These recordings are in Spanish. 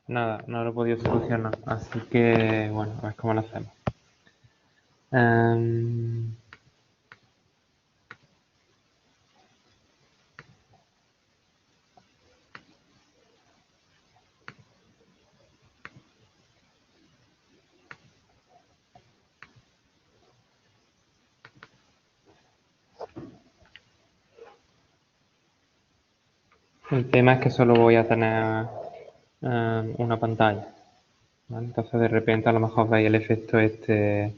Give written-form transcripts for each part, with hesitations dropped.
Nada, no lo he podido solucionar. Así que, bueno, a ver cómo lo hacemos. Em, el tema es que solo voy a tener una pantalla, ¿vale? Entonces de repente a lo mejor veis el efecto este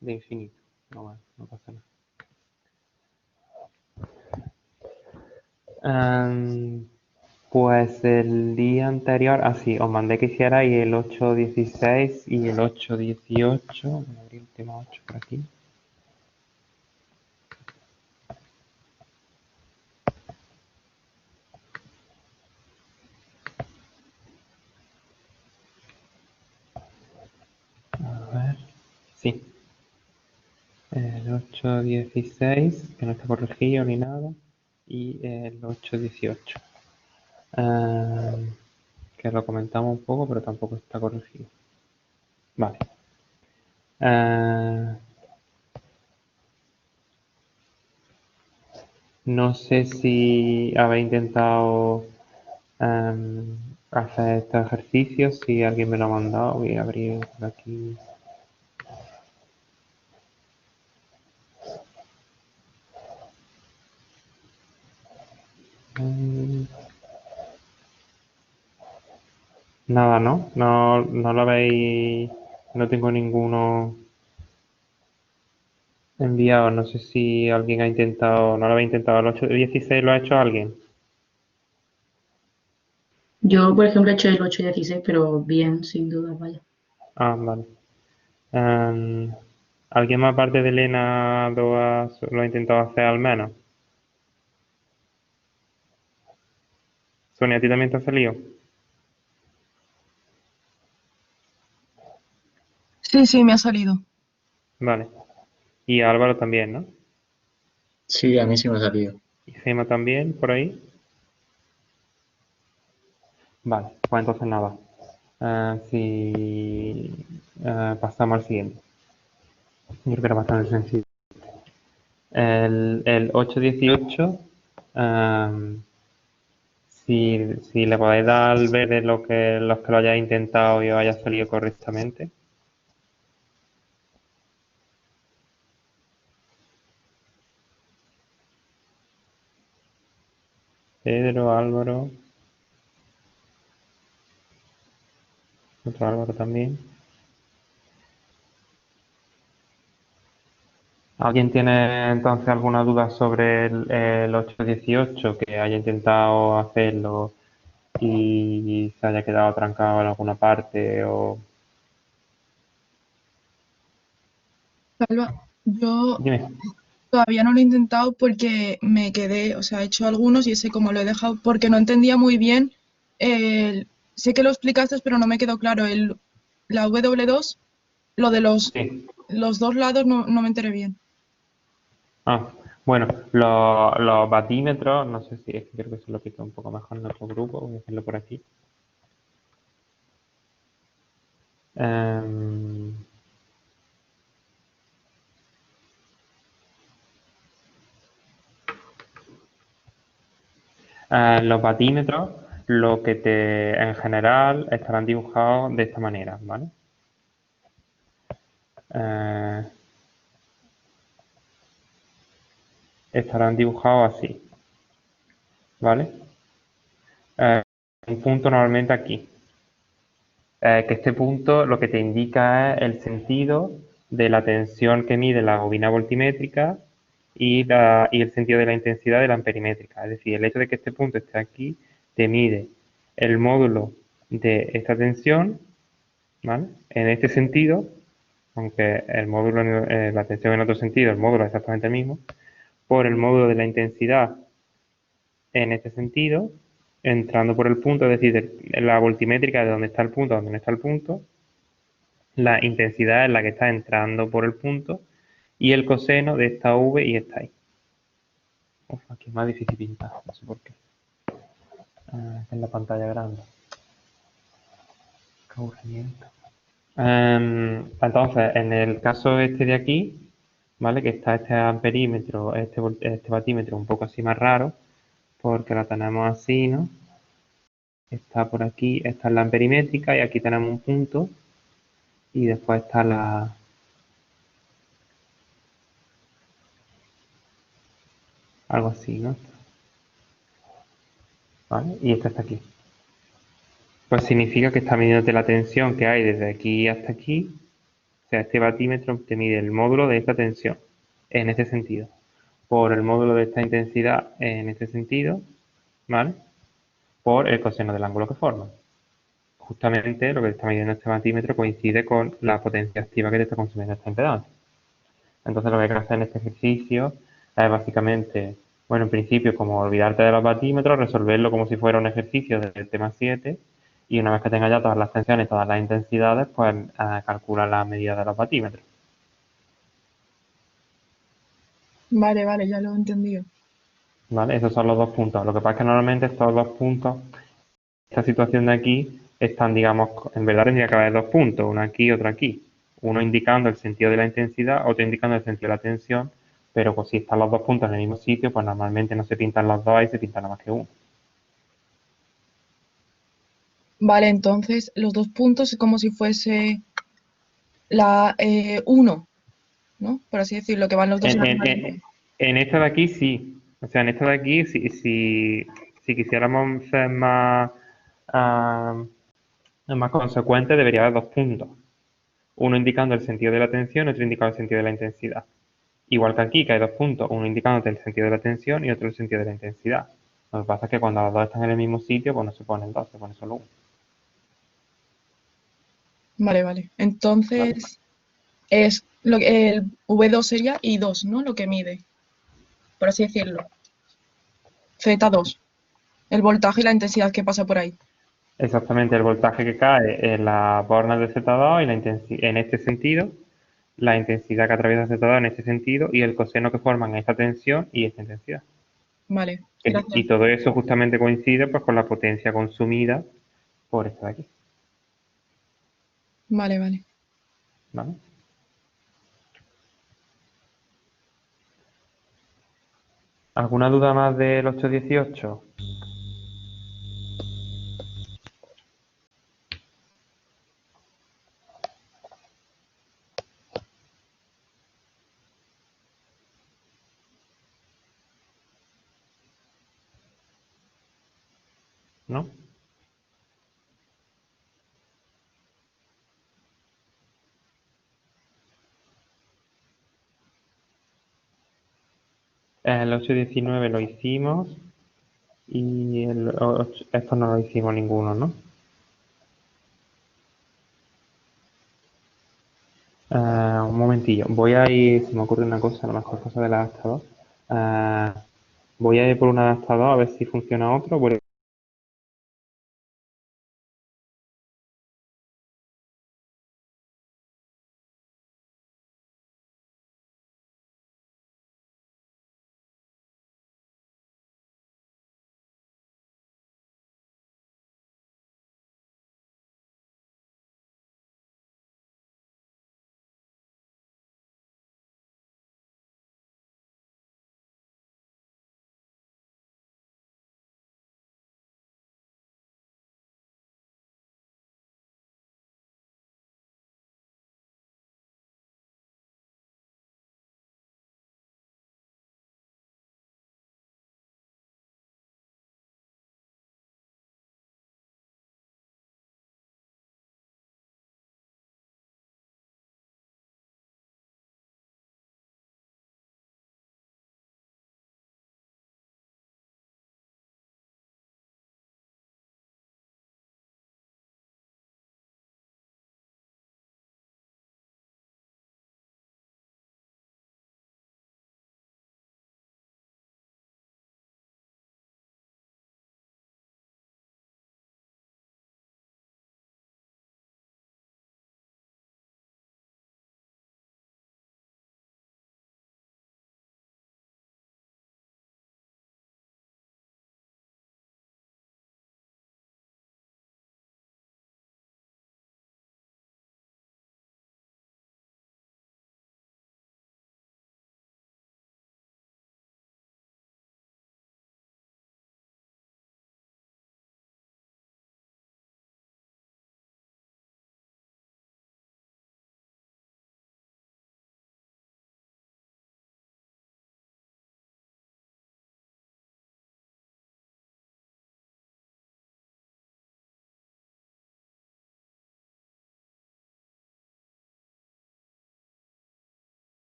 de infinito. No, bueno, no pasa nada. Em, pues el día anterior, sí, os mandé que hicierais el 8.16 y el 8.18. Voy a abrir el tema 8 por aquí. A ver. Sí, el 8.16, que no está corregido ni nada, y el 8.18, que lo comentamos un poco, pero tampoco está corregido. Vale. Eh, no sé si habéis intentado hacer estos ejercicios, si alguien me lo ha mandado. Voy a abrir por aquí. Mm, Nada, ¿no? No lo habéis. No tengo ninguno enviado. No sé si alguien ha intentado. No lo habéis intentado. ¿El 8.16 lo ha hecho alguien? Yo, por ejemplo, he hecho el 8 y 16, pero bien, sin duda, vaya. Ah, vale. Em, ¿Alguien más aparte de Elena lo ha intentado hacer al menos? Sonia, ¿a ti también te ha salido? Sí, sí, me ha salido. Vale. Y a Álvaro también, ¿no? Sí, a mí sí me ha salido. Y Gema también, por ahí. Vale, pues entonces nada. Si pasamos al siguiente. Yo creo que era bastante sencillo. El 8.18, si le podéis dar al ver de los que lo hayáis intentado y os haya salido correctamente. Pedro, Álvaro, otro Álvaro también. ¿Alguien tiene entonces alguna duda sobre el 8.18 que haya intentado hacerlo y se haya quedado trancado en alguna parte o... Salva, yo Dime. todavía no lo he intentado porque me quedé, o sea, he hecho algunos y ese como lo he dejado porque no entendía muy bien. Sé que lo explicaste, pero no me quedó claro. La W2, lo de Sí. los dos lados, no me enteré bien. Ah, bueno, los batímetros, no sé si es que creo que se lo explica un poco mejor en otro grupo, voy a hacerlo por aquí. Em, los batímetros, lo que en general estarán dibujados de esta manera, ¿vale? Eh, Estarán dibujados así, ¿vale? Un punto normalmente aquí. Que este punto lo que te indica es el sentido de la tensión que mide la bobina voltimétrica y el sentido de la intensidad de la amperimétrica. Es decir, el hecho de que este punto esté aquí te mide el módulo de esta tensión, ¿vale? En este sentido, aunque el módulo, la tensión en otro sentido, el módulo es exactamente el mismo, por el módulo de la intensidad en este sentido, entrando por el punto, es decir, la voltimétrica de donde está el punto a donde no está el punto, la intensidad es la que está entrando por el punto y el coseno de esta V y esta I. Uf, aquí es más difícil pintar, no sé por qué. En la pantalla grande. Qué aburrimiento. Entonces, en el caso este de aquí, ¿vale? Que está este amperímetro, este batímetro un poco así más raro, porque la tenemos así, ¿no? Está por aquí, esta es la amperimétrica y aquí tenemos un punto y después está algo así, ¿no? ¿Vale? Y esta está aquí. Pues significa que está midiéndote la tensión que hay desde aquí hasta aquí. O sea, este batímetro te mide el módulo de esta tensión en este sentido, por el módulo de esta intensidad en este sentido, ¿vale? Por el coseno del ángulo que forma. Justamente lo que está midiendo este batímetro coincide con la potencia activa que te está consumiendo esta impedancia. Entonces lo que hay que hacer en este ejercicio es básicamente, bueno, en principio como olvidarte de los batímetros, resolverlo como si fuera un ejercicio del tema 7 y una vez que tengas ya todas las tensiones y todas las intensidades, pues calcula la medida de los batímetros. Vale, vale, ya lo he entendido. ¿Vale? Esos son los dos puntos. Lo que pasa es que normalmente estos dos puntos, esta situación de aquí, están, digamos, en verdad tendría que haber dos puntos, uno aquí y otro aquí. Uno indicando el sentido de la intensidad, otro indicando el sentido de la tensión, pero pues si están los dos puntos en el mismo sitio, pues normalmente no se pintan los dos y se pinta nada más que uno. Vale, entonces los dos puntos es como si fuese la 1, ¿no? Por así decirlo, que van los dos en En, la en, misma en, línea. en esta de aquí sí. O sea, en esta de aquí, si quisiéramos ser ah, más consecuentes, debería haber dos puntos. Uno indicando el sentido de la tensión y otro indicando el sentido de la intensidad. Igual que aquí, que hay dos puntos, uno indicándote el sentido de la tensión y otro el sentido de la intensidad. Lo que pasa es que cuando los dos están en el mismo sitio, pues no se ponen dos, se pone solo uno. Vale, vale. ¿Vale? Entonces es lo que el V2 sería I2, ¿no? Lo que mide, por así decirlo. Z2, el voltaje y la intensidad que pasa por ahí. Exactamente, el voltaje que cae en la borna de Z2 y en este sentido, la intensidad que atraviesa Z2 en este sentido y el coseno que forman esta tensión y esta intensidad. Vale, gracias. Y todo eso justamente coincide pues, con la potencia consumida por esto de aquí. Vale, vale. ¿Vale? ¿Alguna duda más del 818? ¿No? El 819 lo hicimos y esto no lo hicimos ninguno, ¿no? Un momentillo. Voy a ir, se me ocurre una cosa, a lo mejor cosa del adaptador. Voy a ir por un adaptador a ver si funciona otro.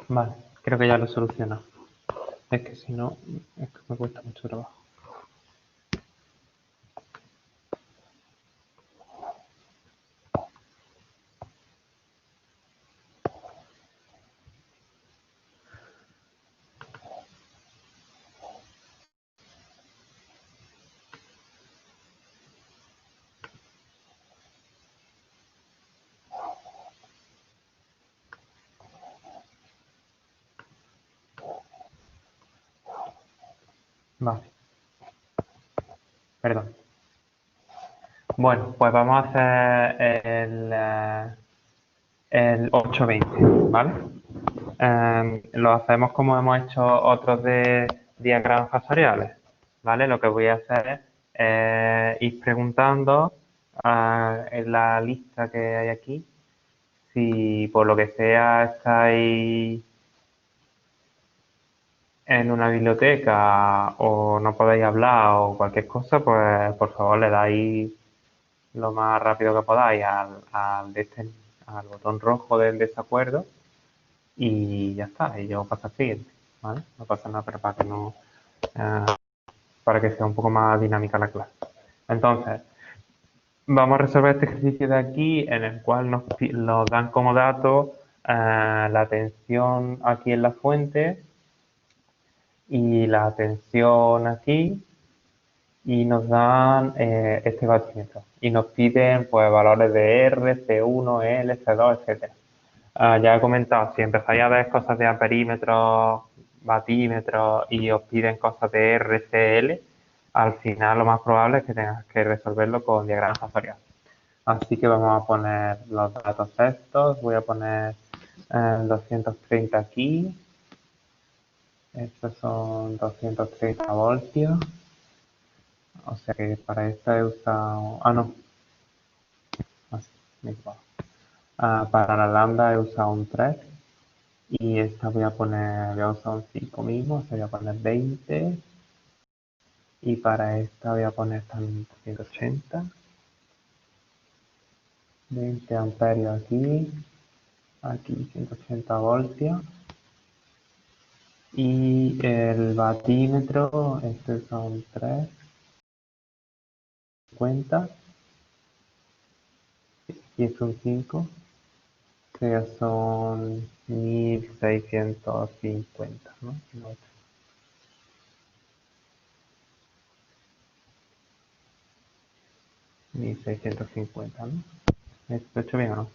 Vale, creo que ya lo he solucionado. Es que si no, es que me cuesta mucho trabajo. Vale, perdón. Bueno, pues vamos a hacer el 820, ¿vale? Lo hacemos como hemos hecho otros de diagramas factoriales, ¿vale? Lo que voy a hacer es ir preguntando en la lista que hay aquí, si por lo que sea estáis en una biblioteca o no podéis hablar o cualquier cosa, pues por favor le dais lo más rápido que podáis al botón rojo del desacuerdo y ya está, y yo paso al siguiente, ¿vale? No pasa nada, pero eh, para que sea un poco más dinámica la clase. Entonces, vamos a resolver este ejercicio de aquí en el cual nos dan como dato la tensión aquí en la fuente y la tensión aquí y nos dan este batímetro y nos piden pues valores de R, C1, L, C2, etcétera. Ya he comentado, si empezáis a ver cosas de amperímetros, batímetros y os piden cosas de R, C, L, al final lo más probable es que tengas que resolverlo con diagramas factoriales. Así que vamos a poner los datos estos, voy a poner 230 aquí, estos son 230 voltios. O sea que para esta he usado... no. Así, mismo. Para la lambda he usado un 3. Y esta voy a usar un 5 mismo. O sea, voy a poner 20. Y para esta voy a poner también 180. 20 amperios aquí. Aquí 180 voltios. Y el batímetro, este son 3. 50. Y este un 5. Que ya son 1650, ¿no? 1650, ¿no? ¿Esto hecho bien o no?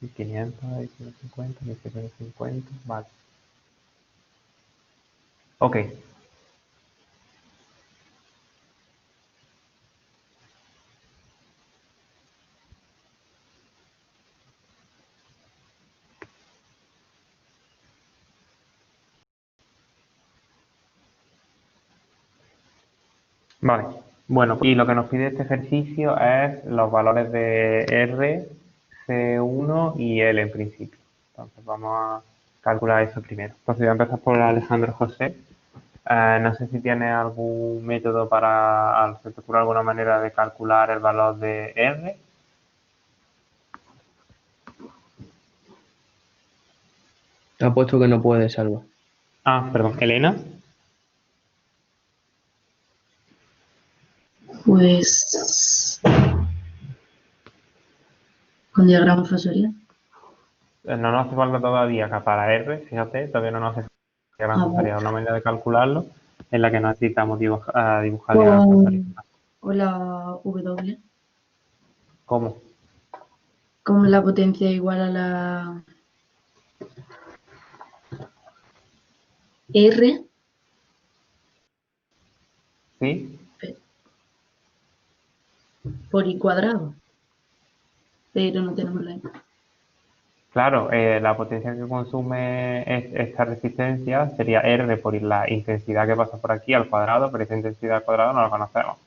1500, 1650, 1750, vale. Ok. Vale. Bueno, y lo que nos pide este ejercicio es los valores de R, C1 y L en principio. Entonces vamos a calcular eso primero. Entonces voy a empezar por Alejandro José. No sé si tiene algún método ¿se te ocurre alguna manera de calcular el valor de R? Te ha puesto que no puede, Salva. Perdón, Elena. Pues con diagrama factorial. No nos hace falta todavía que para R, fíjate, todavía no nos hace falta Vale. sería una manera de calcularlo en la que no necesitamos dibujar diagramas factoriales. O la W. ¿Cómo? Como la potencia igual a la R ¿Sí? por I cuadrado. Pero no tenemos la I. Claro, la potencia que consume esta resistencia sería R por la intensidad que pasa por aquí al cuadrado, pero esa intensidad al cuadrado no la conocemos.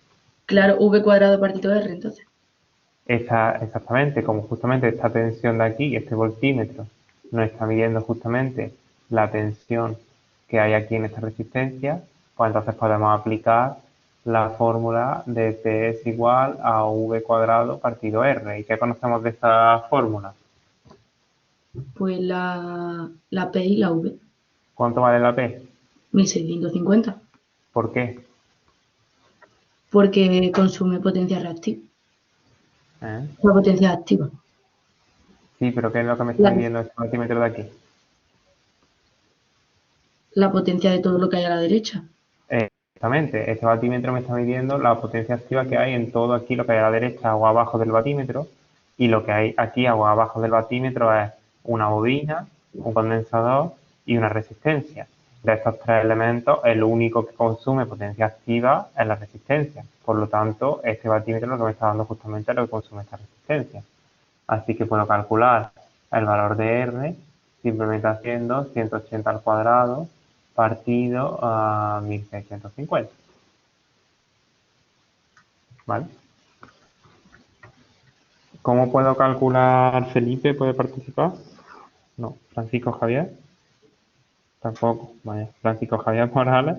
Claro, V cuadrado partido R, entonces. Exactamente, como justamente esta tensión de aquí, este voltímetro, nos está midiendo justamente la tensión que hay aquí en esta resistencia, pues entonces podemos aplicar la fórmula de T es igual a V cuadrado partido R. ¿Y qué conocemos de esta fórmula? Pues la P y la V, ¿Cuánto vale la P? 1650, ¿Por qué? porque consume potencia reactiva, ¿Eh? la potencia activa. Sí, pero ¿qué es lo que me está La, midiendo este multímetro de aquí? la potencia de todo lo que hay a la derecha. Exactamente, este batímetro me está midiendo la potencia activa que hay en todo aquí lo que hay a la derecha o abajo del batímetro, y lo que hay aquí o abajo del batímetro es una bobina, un condensador y una resistencia. De estos tres elementos, el único que consume potencia activa es la resistencia. Por lo tanto, este batímetro lo que me está dando justamente es lo que consume esta resistencia. Así que puedo calcular el valor de R simplemente haciendo 180 al cuadrado partido a 1650. ¿Vale? ¿Cómo puedo calcular Felipe? ¿Puede participar? No. ¿Francisco Javier? Tampoco. Vaya. Francisco Javier Morales.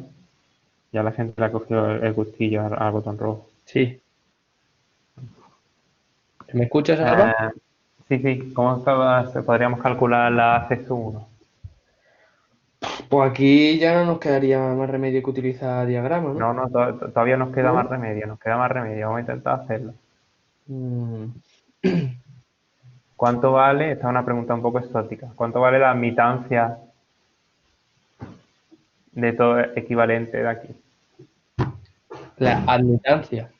Ya la gente le ha cogido el gustillo al botón rojo. Sí. ¿Me escuchas, Alba? Eh, sí. ¿Cómo podríamos calcular la CS1? Pues aquí ya no nos quedaría más remedio que utilizar diagrama, ¿no? No, todavía nos queda más ¿No? remedio. Nos queda más remedio. Vamos a intentar hacerlo. Mm, ¿Cuánto vale? Esta es una pregunta un poco exótica. ¿Cuánto vale la admitancia de todo equivalente de aquí? La admitancia.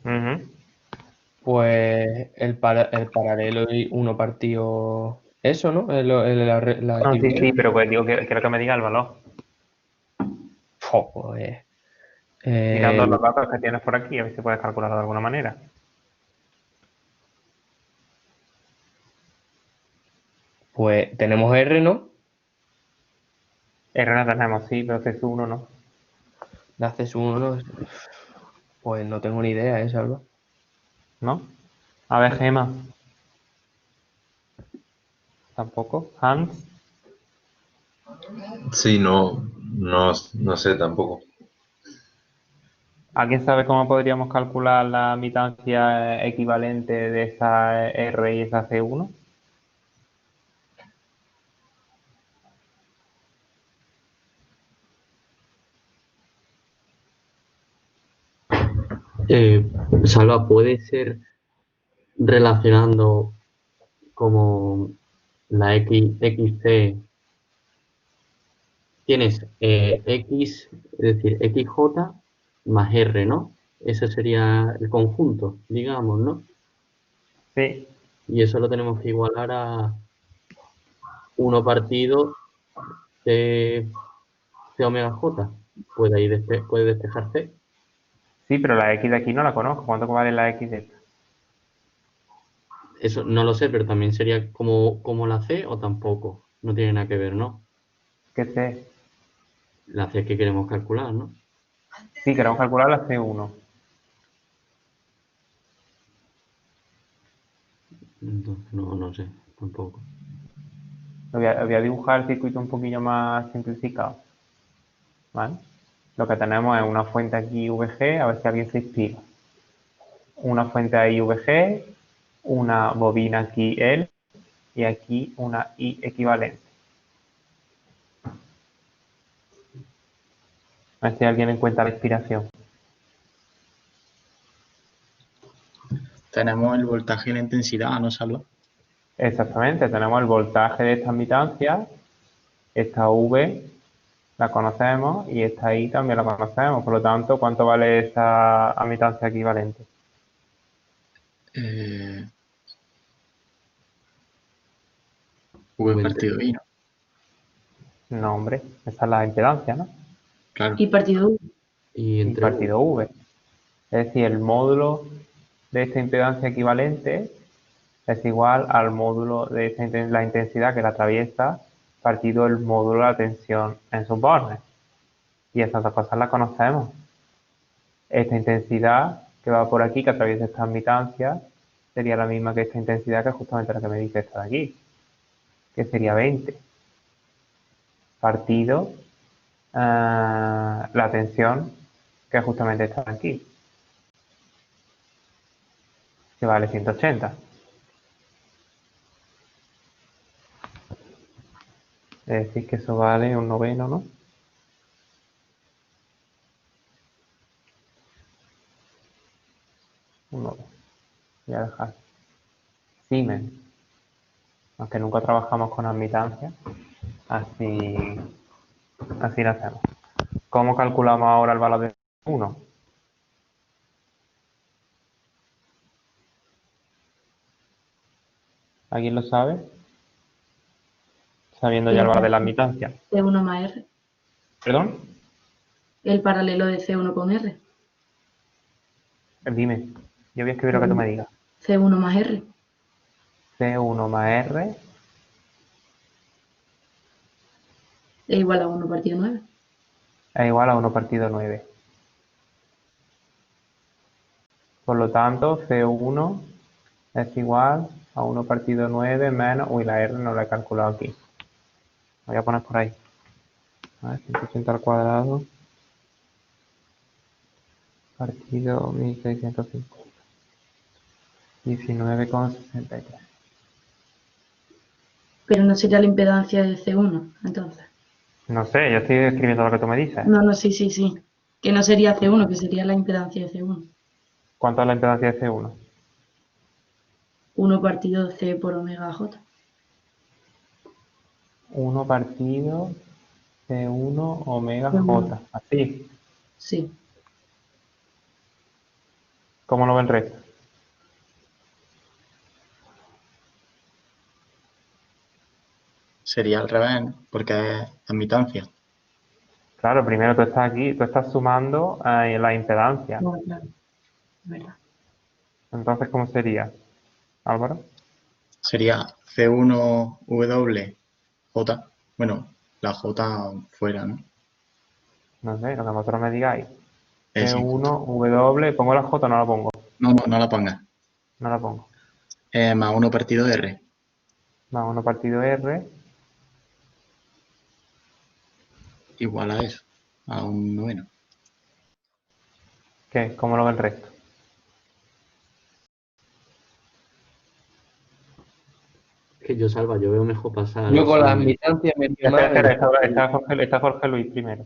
Ujú. Pues el paralelo y uno partido eso, ¿no? La No, sí, equivalencia. sí, pero pues digo que quiero que me diga el valor. Pues, Mirando los datos que tienes por aquí, a ver si puedes calcularlo de alguna manera. pues tenemos R, ¿no? R no tenemos, sí, pero CS1 no. Le haces uno, ¿no? Pues no tengo ni idea, ¿eh, Salva? ¿No? A ver, Gema. Tampoco. Hans. Sí, no sé tampoco. ¿Alguien sabe cómo podríamos calcular la admitancia equivalente de esa R y esa C1? Salva, puede ser relacionando como la XC, tienes X, es decir, XJ más R, ¿no? Ese sería el conjunto, digamos, ¿no? Sí. Y eso lo tenemos que igualar a uno partido C omega J. Puede ahí puede despejar C. Sí, pero la X de aquí no la conozco. ¿Cuánto vale la X de esta? Eso no lo sé, pero también sería como la C o tampoco. No tiene nada que ver, ¿no? ¿Qué C? La C que queremos calcular, ¿no? Sí, queremos calcular la C1. Entonces, no sé, tampoco. Voy a dibujar el circuito un poquillo más simplificado. ¿Vale? Lo que tenemos es una fuente aquí VG, a ver si alguien se inspira. Una fuente ahí VG, una bobina aquí L y aquí una I equivalente. A ver si alguien encuentra la inspiración. Tenemos el voltaje y la intensidad, ¿no, Salva? Exactamente, tenemos el voltaje de esta admitancia, esta V la conocemos y esta I también la conocemos. Por lo tanto, ¿cuánto vale esta admitancia equivalente? V 20. partido I, ¿no? No, hombre, esa es la impedancia, ¿no? Claro. Y partido U. Y Y entre partido V. Es decir, el módulo de esta impedancia equivalente es igual al módulo de la intensidad que la atraviesa partido el módulo de la tensión en sus bornes. Y estas dos cosas las conocemos. Esta intensidad que va por aquí, que atraviesa esta admitancia, sería la misma que esta intensidad, que es justamente la que me dice esta de aquí, que sería 20 partido la tensión, que es justamente esta de aquí, que vale 180. Es decir, que eso vale un noveno, ¿no? Un noveno. Voy a dejar. Siemens. Aunque nunca trabajamos con admitancia, así lo hacemos. ¿Cómo calculamos ahora el valor de 1? ¿Alguien lo sabe? Sabiendo ya el valor de la admitancia. C1 más R. ¿Perdón? El paralelo de C1 con R. Dime. Yo voy a escribir lo que tú me digas. C1 más R. C1 más R Es igual a 1 partido 9. es igual a 1 partido 9. Por lo tanto, C1 es igual a 1 partido 9 menos... Uy, la R no la he calculado aquí. Voy a poner por ahí. A ver, 180 al cuadrado partido 1650. 19,63. Pero no sería la impedancia de C1, entonces. No sé, yo estoy escribiendo lo que tú me dices. No, sí. Que no sería C1, que sería la impedancia de C1. ¿Cuánto es la impedancia de C1? 1 partido C por omega J. 1 partido C1 omega C1. J. Así. Sí. ¿Cómo lo ve el resto? Sería al revés, ¿no? Porque es admitancia. Claro, primero tú estás aquí, tú estás sumando la impedancia. No, claro. Es verdad. Entonces, ¿cómo sería, Álvaro? Sería C1W J. Bueno, la J fuera, ¿no? No sé, lo que vosotros me digáis. Sí. C1W, ¿pongo la J o no la pongo? No la pongas. No la pongo. Más 1 partido R. Más 1 partido R. Igual a eso. A un noveno. ¿Qué? ¿Cómo lo ve el resto? Que yo, Salva, yo veo mejor pasar Yo los con la años. admitancia me iría Espera, más. espera, está Jorge Luis primero.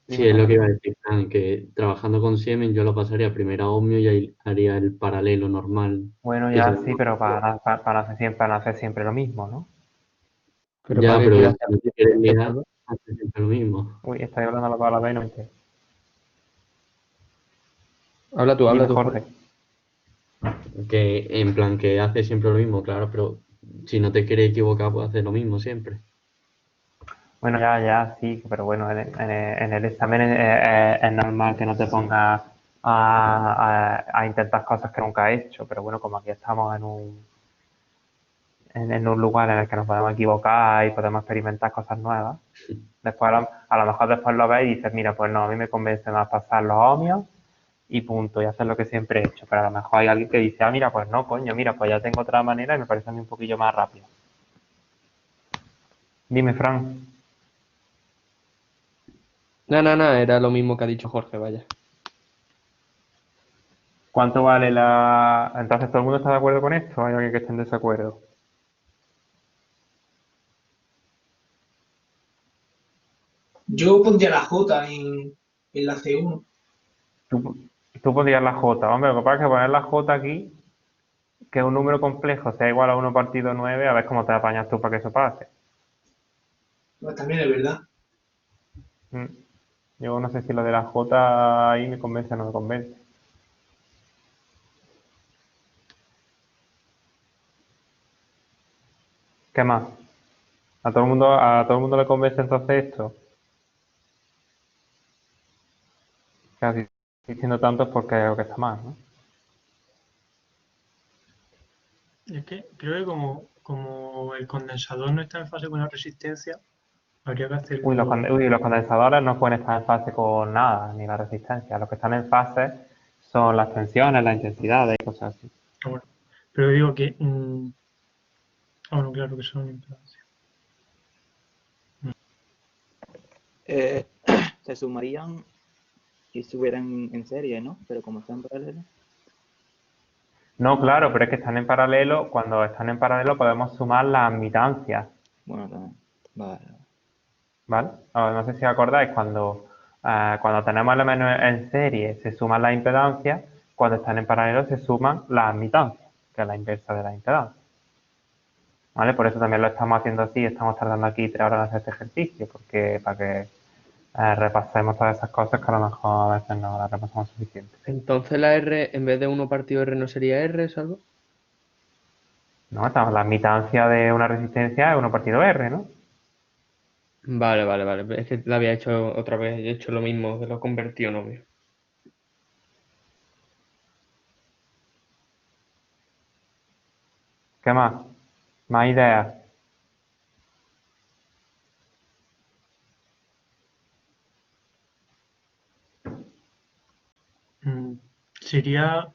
Sí, es lo que iba a decir, Fran, que trabajando con Siemens yo lo pasaría primero a Ohmio y ahí haría el paralelo normal. Bueno, que ya es- sí, pero para hacer siempre lo mismo, ¿no? Pero Ya, ¿para qué pero quieres si no te quieres liar, hacerlo? haces siempre lo mismo. Uy, estoy hablando a la palabra y no me entero. Habla tú, Dime, Jorge. Que en plan que hace siempre lo mismo, claro, pero si no te quieres equivocar, pues hacer lo mismo siempre. Bueno, ya, sí, pero bueno, en el examen es normal que no te pongas a intentar cosas que nunca has hecho, pero bueno, como aquí estamos en un lugar en el que nos podemos equivocar y podemos experimentar cosas nuevas, después a lo mejor después lo ves y dices, mira, pues no, a mí me convence más pasar los ohmios y punto, y hacer lo que siempre he hecho, pero a lo mejor hay alguien que dice, ah, mira, pues no, coño, mira, pues ya tengo otra manera y me parece a mí un poquillo más rápido. Dime, Fran. No, era lo mismo que ha dicho Jorge, vaya. ¿Cuánto vale la...? Entonces, ¿todo el mundo está de acuerdo con esto? ¿O hay alguien que esté en desacuerdo? Yo pondría la J en la C1. Tú pondrías la J. Hombre, lo que pasa es que poner la J aquí, que un número complejo sea igual a 1 partido 9, a ver cómo te apañas tú para que eso pase. Pues también es verdad. Mm. Yo no sé si lo de la J ahí me convence o no me convence. ¿Qué más? ¿A todo el mundo le convence entonces esto? Casi diciendo tanto es porque creo que está mal, ¿no? Es que creo que como el condensador no está en fase con la resistencia, habría que hacerlo. Uy, los condensadores no pueden estar en fase con nada, ni la resistencia. Los que están en fase son las tensiones, las intensidades y cosas así. Bueno, pero digo que... bueno, claro que son impedancias. Se sumarían si estuvieran en serie, ¿no? Pero como están en paralelo. No, claro, pero es que están en paralelo. Cuando están en paralelo podemos sumar las admitancias. Bueno, también. Vale. ¿vale? No sé si os acordáis, cuando tenemos elementos en serie se suman las impedancias, cuando están en paralelo se suman las admitancias, que es la inversa de la impedancia. ¿Vale? Por eso también lo estamos haciendo así, estamos tardando aquí 3 horas en hacer este ejercicio, porque para que repasemos todas esas cosas que a lo mejor a veces no las repasamos suficiente. Entonces la R, en vez de 1 partido R, ¿no sería R, Salvo? ¿No? La admitancia de una resistencia es 1 partido R, ¿no? Vale, vale, vale. Es que la había hecho otra vez, he hecho lo mismo, lo he convertido, no veo. ¿Qué más? ¿Más ideas? Sería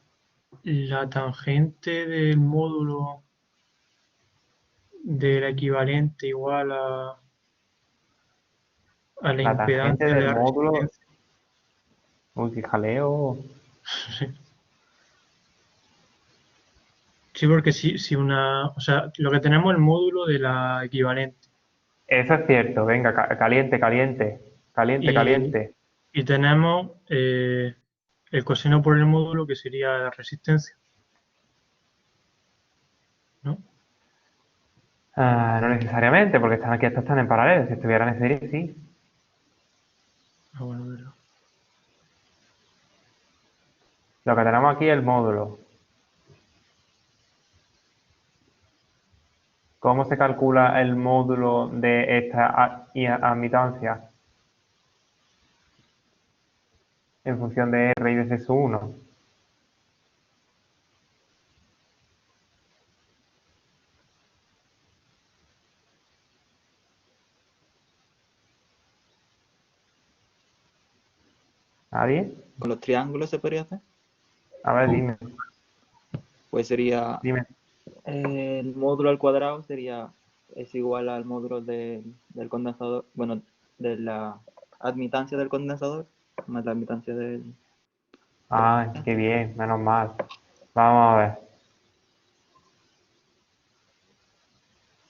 la tangente del módulo del equivalente igual a la La tangente impedancia de del la módulo. resistencia. Uy, qué jaleo. Sí, porque si una, o sea, lo que tenemos es el módulo de la equivalente Eso es cierto. Venga, caliente, caliente. Caliente, y, caliente. y tenemos el coseno por el módulo que sería la resistencia, ¿no? No necesariamente, porque estos están en paralelo. Si estuvieran en serie, sí. Ah, bueno, verdad. Lo que tenemos aquí es el módulo. ¿Cómo se calcula el módulo de esta admitancia? En función de R y de C sub 1. ¿Nadie? ¿Con los triángulos se podría hacer? A ver, dime. Pues sería Dime. el módulo al cuadrado es igual al módulo del condensador, bueno, de la admitancia del condensador más la admitancia del... Ay, qué bien, menos mal. Vamos a ver.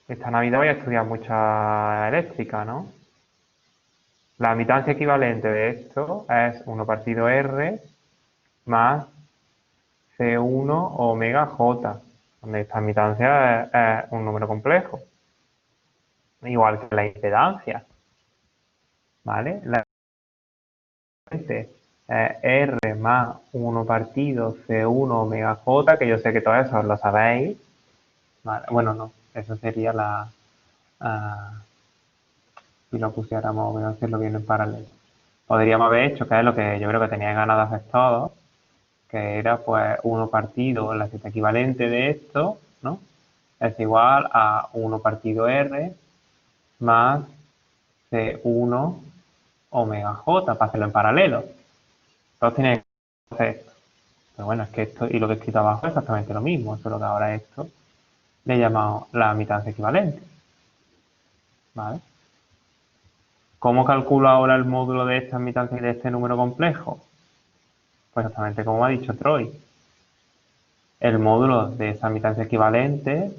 Esta Navidad voy a estudiar mucha eléctrica, ¿no? La admitancia equivalente de esto es 1 partido R más C1 omega J, donde esta admitancia es un número complejo. Igual que la impedancia, ¿vale? La es R más 1 partido C1 omega J, que yo sé que todo eso lo sabéis. Vale, bueno, no, eso sería si lo pusiéramos, voy a hacerlo bien en paralelo. Podríamos haber hecho, que es lo que yo creo que tenía ganas de hacer todos, que era pues 1 partido, la cita equivalente de esto, ¿no? Es igual a 1 partido R más C1 omega J, para hacerlo en paralelo. Todos tienen que hacer esto. Pero bueno, es que esto y lo que he escrito abajo es exactamente lo mismo, solo que ahora esto le he llamado la admitancia equivalente. ¿Vale? ¿Cómo calculo ahora el módulo de esta admitancia y de este número complejo? Pues exactamente como ha dicho Troy. El módulo de esa admitancia equivalente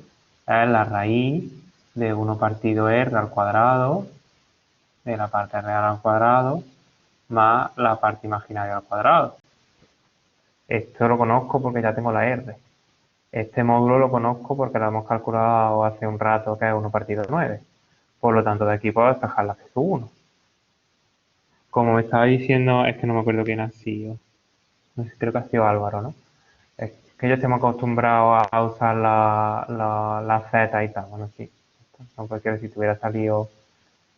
es la raíz de 1 partido R al cuadrado de la parte real al cuadrado más la parte imaginaria al cuadrado. Esto lo conozco porque ya tengo la R. Este módulo lo conozco porque lo hemos calculado hace un rato, que es 1 partido 9. Por lo tanto, de aquí puedo despejar la C sub 1. Como me estaba diciendo, es que no me acuerdo quién ha sido. No sé, creo que ha sido Álvaro, ¿no? Es que yo estemos acostumbrados a usar la Z y tal. Bueno, sí. No cualquiera si tuviera salido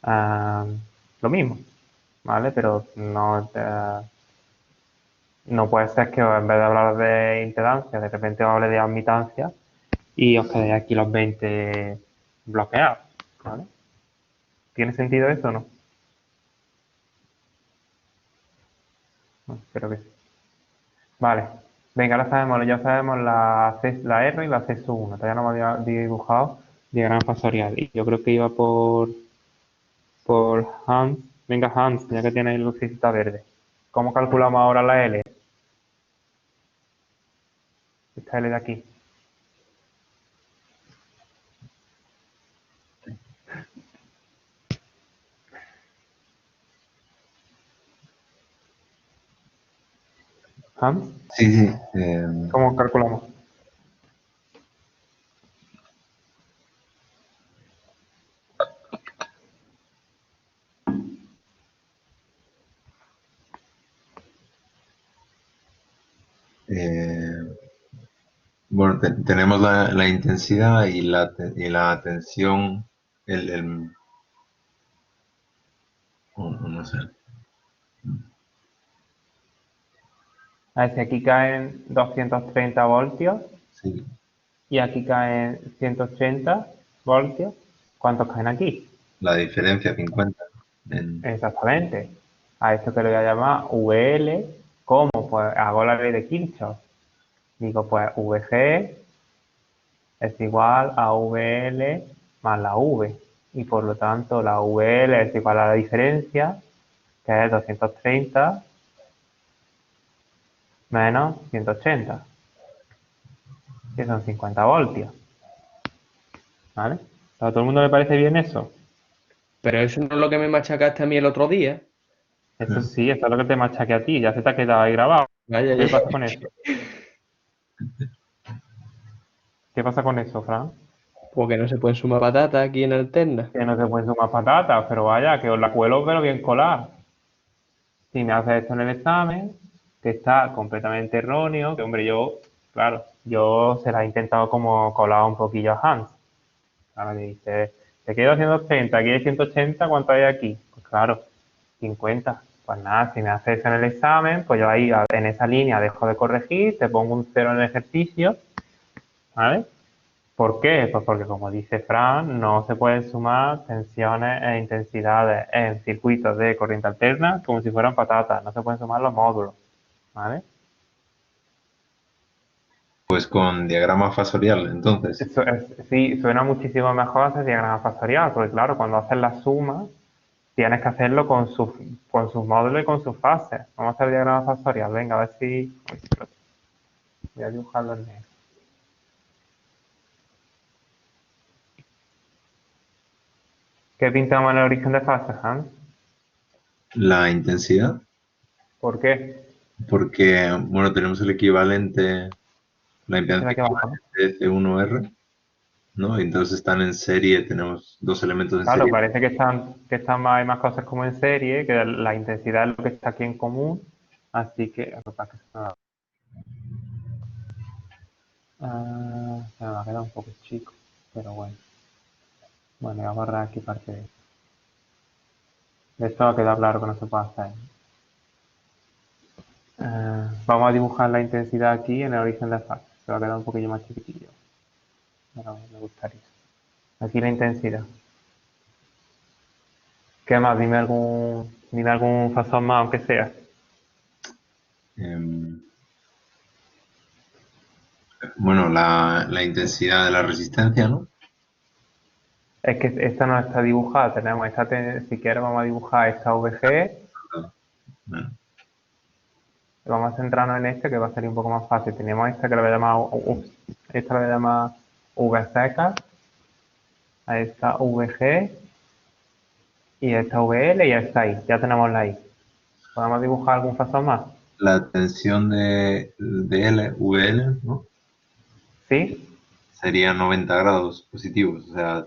lo mismo, ¿vale? Pero no puede ser que en vez de hablar de impedancia, de repente os hable de admitancia y os quedéis aquí los 20 bloqueados, ¿vale? ¿Tiene sentido eso o no? Bueno, espero que sí. Vale. Venga, ahora sabemos, ya sabemos la R y la C sub 1. Todavía no me había dibujado diagrama fasorial. Y yo creo que iba por Hans. Venga, Hans, ya que tienes lucecita verde. ¿Cómo calculamos ahora la L? Esta L de aquí. Hans, Sí, sí. ¿cómo calculamos? eh, bueno, tenemos la intensidad y la tensión, no sé. A ver si aquí caen 230 voltios Sí, y aquí caen 180 voltios. ¿Cuántos caen aquí? la diferencia 50. Exactamente. A esto que le voy a llamar VL. ¿Cómo? Pues hago la ley de Kirchhoff. Digo, pues VG es igual a VL más la V. Y por lo tanto, la VL es igual a la diferencia, que es 230 menos 180, que son 50 voltios. ¿Vale? ¿A todo el mundo le parece bien eso? Pero eso no es lo que me machacaste a mí el otro día. Eso sí, eso es lo que te machaque a ti. Ya se te ha quedado ahí grabado. Vaya, ¿Qué ya. pasa con eso? ¿Qué pasa con eso, Fran? Porque no se pueden sumar patatas aquí en alterna. Que no se pueden sumar patatas, pero vaya, que os la cuelo pero bien colada. Si me haces esto en el examen, que está completamente erróneo, que hombre, claro, yo se la he intentado como colar un poquillo a Hans. Claro, que dice, te quedo 130, aquí hay 180, ¿cuánto hay aquí? Pues claro, 50. Pues nada, si me haces eso en el examen, pues yo ahí en esa línea dejo de corregir, te pongo un 0 en el ejercicio, ¿vale? ¿Por qué? Pues porque, como dice Fran, no se pueden sumar tensiones e intensidades en circuitos de corriente alterna como si fueran patatas. No se pueden sumar los módulos, ¿vale? Pues con diagrama fasorial, entonces. Sí, suena muchísimo mejor hacer diagrama fasorial, porque claro, cuando haces la suma, tienes que hacerlo con sus módulos y con sus fases. Vamos a hacer diagrama fasorial. Venga, a ver si... Uy, espérate. Voy a dibujarlo en negro. ¿Qué pintamos en el origen de fase, Hans? La intensidad, ¿Por qué? porque, bueno, tenemos el equivalente, la Es impedancia aquí abajo, ¿no? equivalente de C1R, ¿no? Y entonces están en serie, tenemos dos elementos en Claro, serie. parece hay más cosas como en serie, que la intensidad es lo que está aquí en común, así que... Se me va a quedar un poco chico, pero bueno. Bueno, voy a borrar aquí parte de esto. Esto va a quedar claro que no se puede hacer. Vamos a dibujar la intensidad aquí en el origen de fase. Se va a quedar un poquillo más chiquitillo. Pero me gustaría. Aquí la intensidad. ¿Qué más? Dime algún fasón más, aunque sea. Em, bueno, la intensidad de la resistencia, ¿no? Es que esta no está dibujada. Tenemos si quieres vamos a dibujar esta VG. Bueno, Vamos a centrarnos en este que va a ser un poco más fácil. Teníamos esta que la voy a llamar, esta la voy a llamar V seca, a esta VG y esta VL y esta I. Ya tenemos la I. ¿Podemos dibujar algún fasón más? la tensión de L, VL, ¿no? ¿Sí? Sería 90 grados positivos, o sea,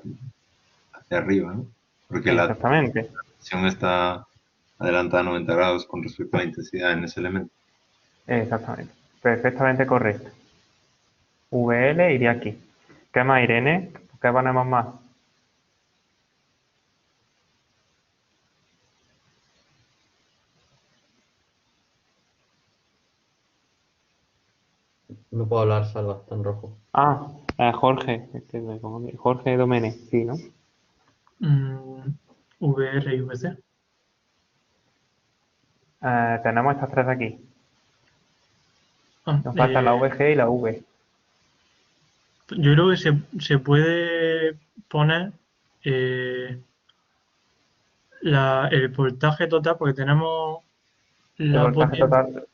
hacia arriba, ¿no? Porque la Exactamente. tensión está adelantada a 90 grados con respecto a la intensidad en ese elemento. Exactamente. Perfectamente correcto. VL iría aquí. ¿Qué más, Irene? ¿Qué ponemos más? No puedo hablar, Salva, está en rojo. Jorge. Jorge Domene, sí, ¿no? VR y VC. Tenemos estas tres de aquí. Ah, Nos falta la VG y la V. yo creo que se puede poner el voltaje total, porque tenemos ¿El la voltaje potencia. total?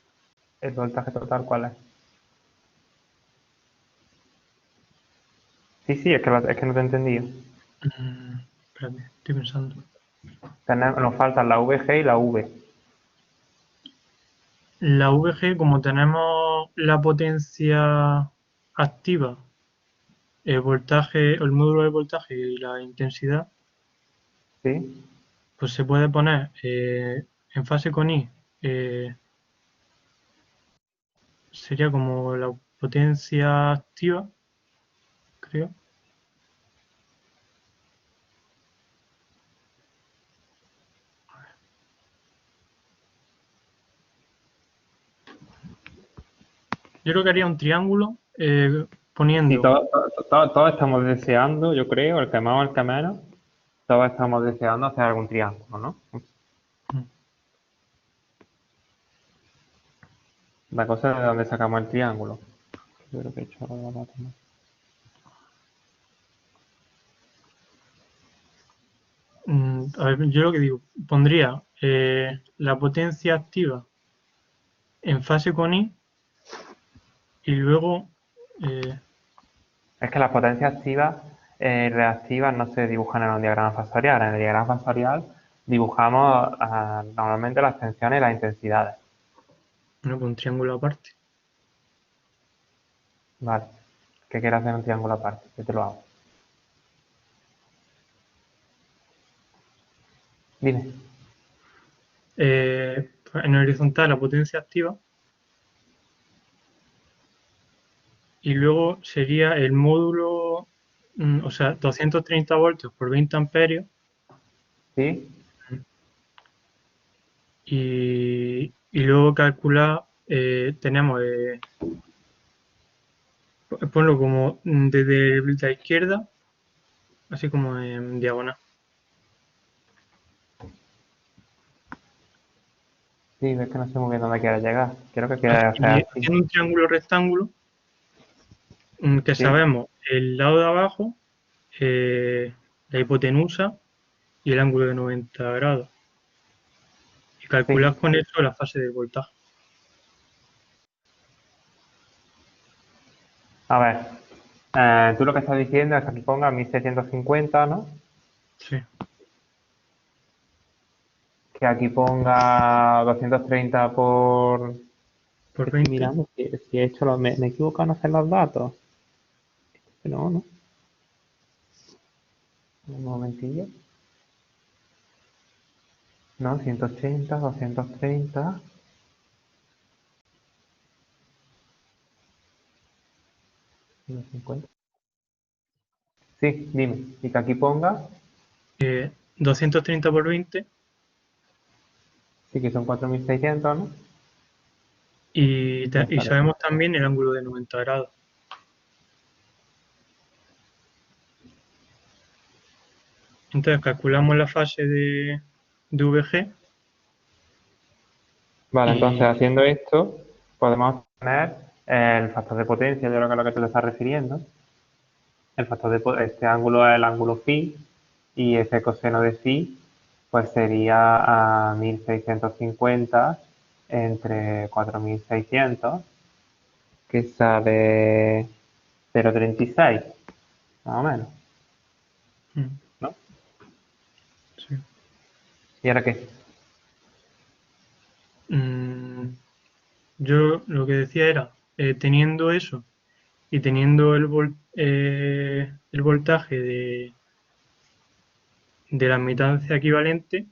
¿El voltaje total cuál es? Sí, es que no te he entendido. Espérate, estoy pensando. Nos faltan la VG y la V. La VG, como tenemos la potencia activa, el voltaje, el módulo de voltaje y la intensidad, ¿Sí? pues se puede poner en fase con I, sería como la potencia activa, creo. Yo creo que haría un triángulo Sí, poniendo. todos estamos deseando, yo creo, el que más o el que menos, todos estamos deseando hacer algún triángulo, ¿no? La cosa es de dónde sacamos el triángulo. Yo creo que he hecho algo más. A ver, yo lo que digo, pondría la potencia activa en fase con I y luego Es que las potencias activas y reactivas no se dibujan en un diagrama fasorial. En el diagrama fasorial dibujamos normalmente las tensiones y las intensidades. bueno, pues un triángulo aparte. Vale. ¿Qué quieres hacer un triángulo aparte? Yo te lo hago. Dime. Pues en horizontal la potencia activa y luego sería el módulo, o sea, 230 voltios por 20 amperios ¿Sí? y luego calcular, tenemos, ponlo como desde la izquierda, así como en diagonal. Sí, ves que no sé muy bien dónde quieres llegar. Quiero que quieras hacer Y así. haciendo un triángulo rectángulo, que ¿Sí? sabemos el lado de abajo, eh, la hipotenusa y el ángulo de 90 grados. Y Sí. calculas con eso la fase del voltaje. A ver. Tú lo que estás diciendo es que aquí ponga 1650, ¿no? Sí. Que aquí ponga 230 por... Por Estoy 20. mirando si he hecho me he equivocado en hacer los datos. No, no. Un momentillo. No, 180, 230. 150. Sí, dime. Y que aquí ponga, 230 por 20 sí que son 4600, ¿no? y sabemos también el ángulo de 90 grados. Entonces calculamos la fase de VG Vale, y entonces haciendo esto, podemos tener el factor de potencia, yo creo que es a lo que te lo estás refiriendo. El factor de este ángulo es el ángulo phi y ese coseno de phi pues sería a 1650 entre 4600, que sale 0,36, más o menos, ¿no? sí. ¿Y ahora qué? Yo lo que decía era, teniendo eso y teniendo el voltaje de la admitancia equivalente,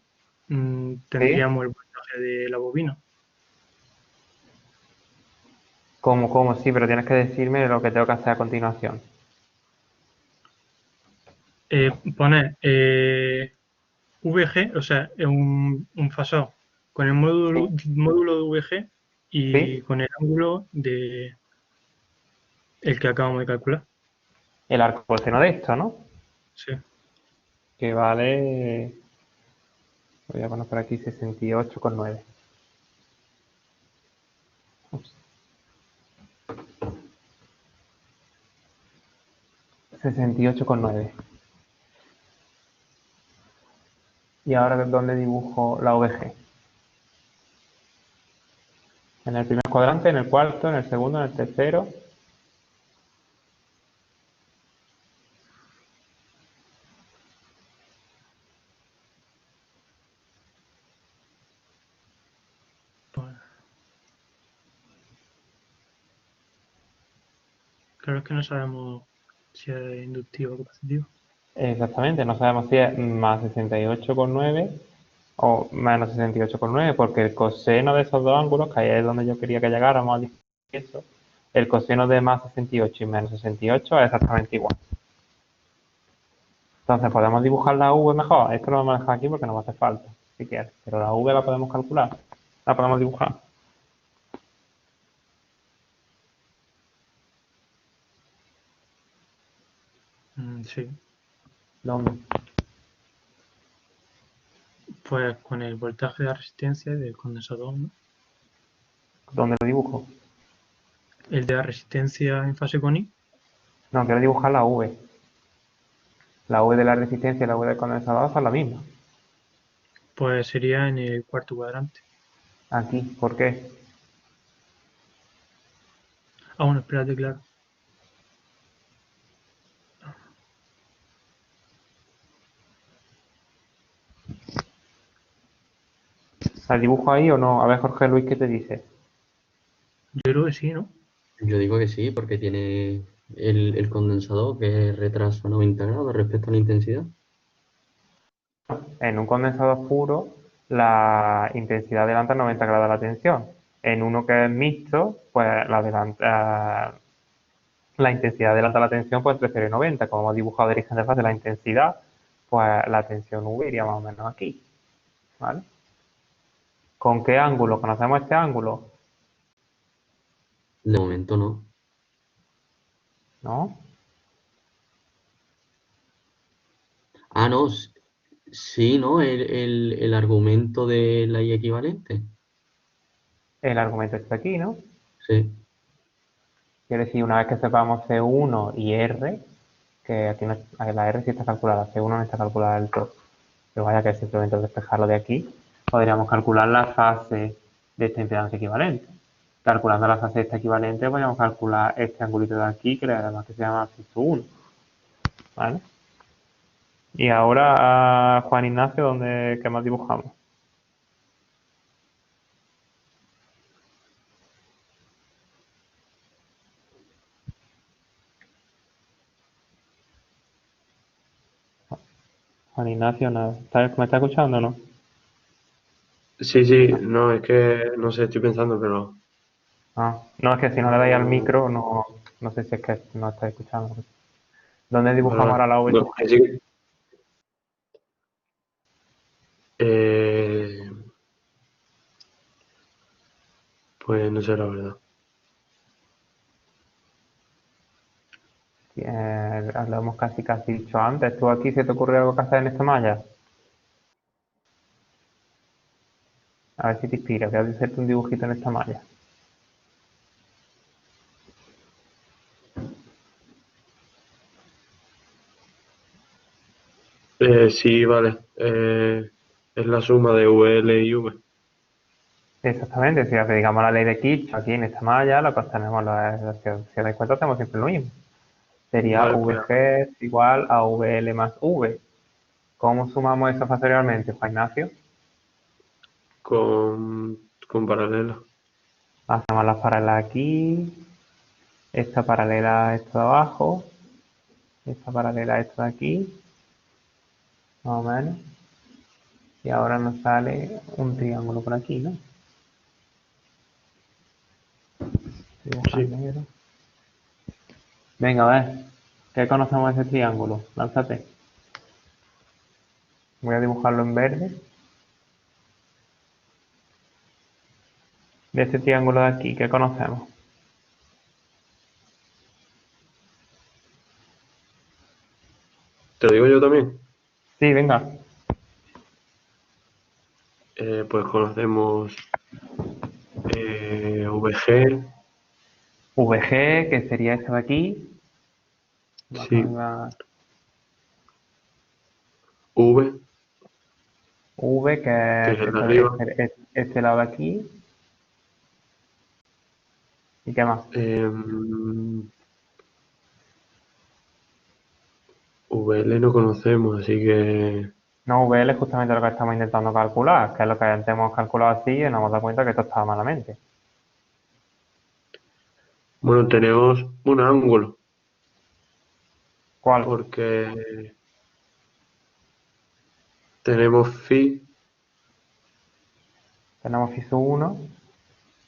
¿Sí? tendríamos el voltaje de la bobina. ¿Cómo? Sí, pero tienes que decirme lo que tengo que hacer a continuación. Poner VG, o sea, un fasor con el módulo de VG y ¿Sí? con el ángulo de el que acabamos de calcular. El arco coseno de esto, ¿no? Sí. Que vale, voy a poner por aquí 68,9. 68,9. ¿Y ahora dónde dibujo la OVG? En el primer cuadrante, en el cuarto, en el segundo, en el tercero. Claro, es que no sabemos si es inductivo o capacitivo. Exactamente, no sabemos si es más 68,9 o menos 68,9, porque el coseno de esos dos ángulos, que ahí es donde yo quería que llegáramos, eso, el coseno de más 68 y menos 68 es exactamente igual. Entonces, ¿podemos dibujar la V mejor? Esto lo vamos a dejar aquí porque no va a hacer falta, si quieres. Pero la V la podemos calcular, la podemos dibujar. Sí. ¿Dónde? Pues con el voltaje de la resistencia del condensador, ¿no? ¿Dónde lo dibujo? El de la resistencia en fase con I. No, quiero dibujar la V. La V de la resistencia y la V del condensador son la misma. Pues sería en el cuarto cuadrante. Aquí, ¿por qué? Ah, bueno, espérate, claro. ¿La dibujo ahí o no? A ver, Jorge Luis, ¿qué te dice? Yo creo que sí, ¿no? Yo digo que sí, porque tiene el condensador que retrasa 90 grados respecto a la intensidad. En un condensador puro, la intensidad adelanta 90 grados la tensión. En uno que es mixto, pues la intensidad adelanta la tensión pues entre 0 y 90. Como hemos dibujado de origen de fase la intensidad, pues la tensión V iría más o menos aquí. ¿Vale? ¿Con qué ángulo? ¿Conocemos este ángulo? De momento no. ¿No? Ah, no, sí, ¿no? El argumento de la I equivalente. El argumento está aquí, ¿no? Sí. Quiere decir, una vez que sepamos C1 y R, que aquí no, la R sí está calculada, C1 no está calculada del todo. Pero vaya que simplemente al despejarlo de aquí, podríamos calcular la fase de esta impedancia equivalente. Calculando la fase de esta equivalente, podríamos calcular este angulito de aquí, que además que se llama absciso 1. ¿Vale? Y ahora, Juan Ignacio, ¿qué más dibujamos? Juan Ignacio, nada. ¿Me está escuchando o no? Sí, sí, no, es que no sé, estoy pensando, pero Ah, no, es que si no le dais al no. micro, no sé si es que no estáis escuchando. ¿Dónde Vale, dibujamos vale. ahora la No, VSG? que sí. Eh, pues no sé la verdad. Lo hemos casi dicho antes. ¿Tú aquí se te ocurre algo que hacer en esta malla? A ver si te inspira. Voy a hacerte un dibujito en esta malla. Sí, vale. Es la suma de VL y V. Exactamente. Si aplicamos la ley de Kirchhoff aquí en esta malla, lo que obtenemos, si os dais cuenta, hacemos siempre lo mismo. Sería Vale, pues VG es igual a VL más V. ¿Cómo sumamos eso factorialmente, Juan Ignacio? con paralela. Hacemos las paralelas aquí, esta paralela a esto de abajo, esta paralela a esto de aquí, más o menos. Y ahora nos sale un triángulo por aquí, ¿no? Dibujar Sí. negro. Venga, a ver, ¿qué conocemos de ese triángulo? Lánzate. Voy a dibujarlo en verde. De este triángulo de aquí, ¿qué conocemos? ¿Te lo digo yo también? Sí, venga. Pues conocemos VG, VG, que sería esto de aquí. sí, V, V, que que es es el de arriba. este lado de aquí. ¿Y qué más? VL no conocemos, así que No, VL es justamente lo que estamos intentando calcular, que es lo que antes hemos calculado así y nos hemos dado cuenta que esto estaba malamente. Bueno, tenemos un ángulo, ¿Cuál? porque tenemos phi, Tenemos phi sub 1.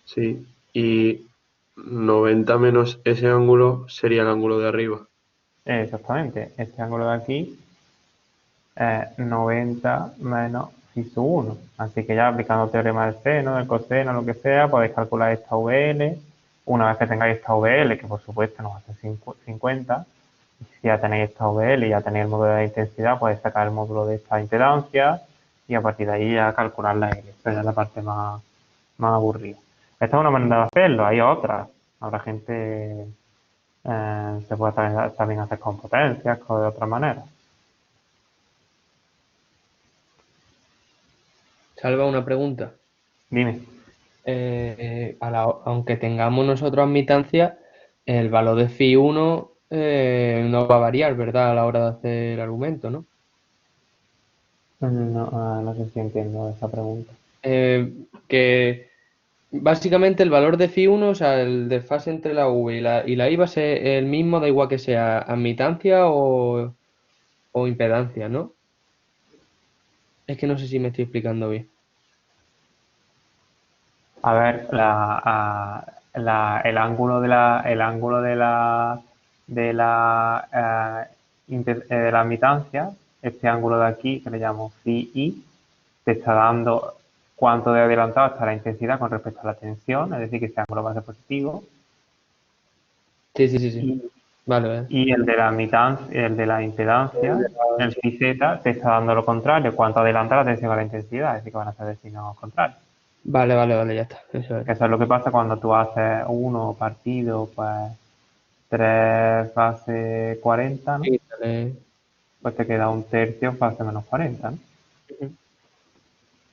sí, y 90 menos ese ángulo sería el ángulo de arriba. Exactamente. Este ángulo de aquí es 90 menos phi sub 1. Así que ya aplicando teorema del seno, del coseno, lo que sea, podéis calcular esta VL. Una vez que tengáis esta VL, que por supuesto nos hace 50, si ya tenéis esta VL y ya tenéis el módulo de la intensidad, podéis sacar el módulo de esta impedancia y a partir de ahí ya calcular la L. Esta ya es la parte más aburrida. Esta es una manera de hacerlo, hay otras. Habrá gente, se puede también hacer con potencias, o de otra manera. Salva una pregunta. Dime. Aunque tengamos nosotros admitancia, el valor de phi 1 no va a variar, ¿verdad? A la hora de hacer el argumento, ¿no? No, no sé si entiendo esa pregunta. Que básicamente el valor de phi 1, o sea, el desfase entre la V y la I va a ser el mismo, da igual que sea admitancia o impedancia, ¿no? Es que no sé si me estoy explicando bien. A ver, el ángulo de la admitancia, este ángulo de aquí, que le llamo phi i, te está dando cuánto de adelantado está la intensidad con respecto a la tensión, es decir, que ese ángulo va a ser positivo. Sí. Vale. Y el de la impedancia, el phi z, te está dando lo contrario, cuánto adelanta la tensión a la intensidad, es decir, que van a ser vecinos contrarios. Vale, ya está. Eso es. Eso es lo que pasa cuando tú haces 1 partido, pues 3 fase 40, ¿no? Sí, dale. Pues te queda un tercio fase menos 40, ¿no?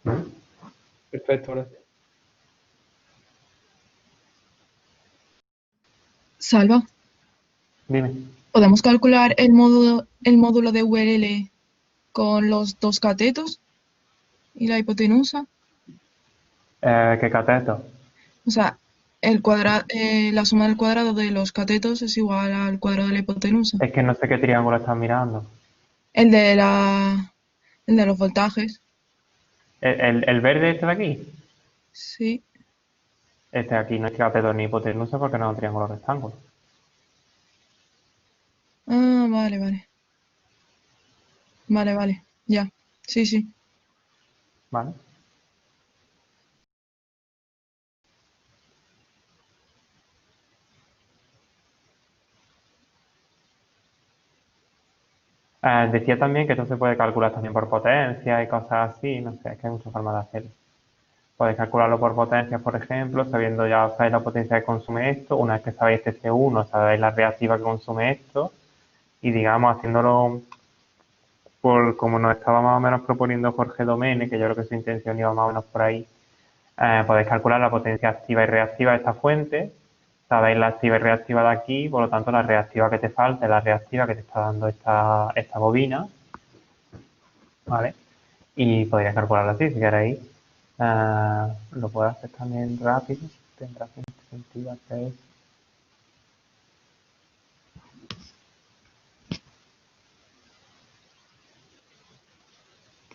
Ujú. Perfecto, gracias. Salva, Dime. ¿podemos calcular el módulo de VL con los dos catetos y la hipotenusa? ¿Qué cateto? O sea, la suma del cuadrado de los catetos es igual al cuadrado de la hipotenusa. Es que no sé qué triángulo estás mirando. El de los voltajes. ¿El verde este de aquí? Sí. Este de aquí no es cateto ni hipotenusa porque no es un triángulo rectángulo. Ah, vale. Vale. Ya. Sí. ¿Vale? Decía también que esto se puede calcular también por potencia y cosas así, no sé, es que hay muchas formas de hacerlo. Podéis calcularlo por potencias, por ejemplo, sabiendo ya, sabéis la potencia que consume esto, una vez que sabéis este C1, sabéis la reactiva que consume esto, y digamos, haciéndolo por como nos estaba más o menos proponiendo Jorge Domene, que yo creo que su intención iba más o menos por ahí, podéis calcular la potencia activa y reactiva de esta fuente, sabéis la activa y reactiva de aquí, por lo tanto la reactiva que te falta es la reactiva que te está dando esta bobina, ¿vale? Y podrías calcularlo así, si queréis. Lo puedo hacer también rápido, tendrá sentido hacer eso.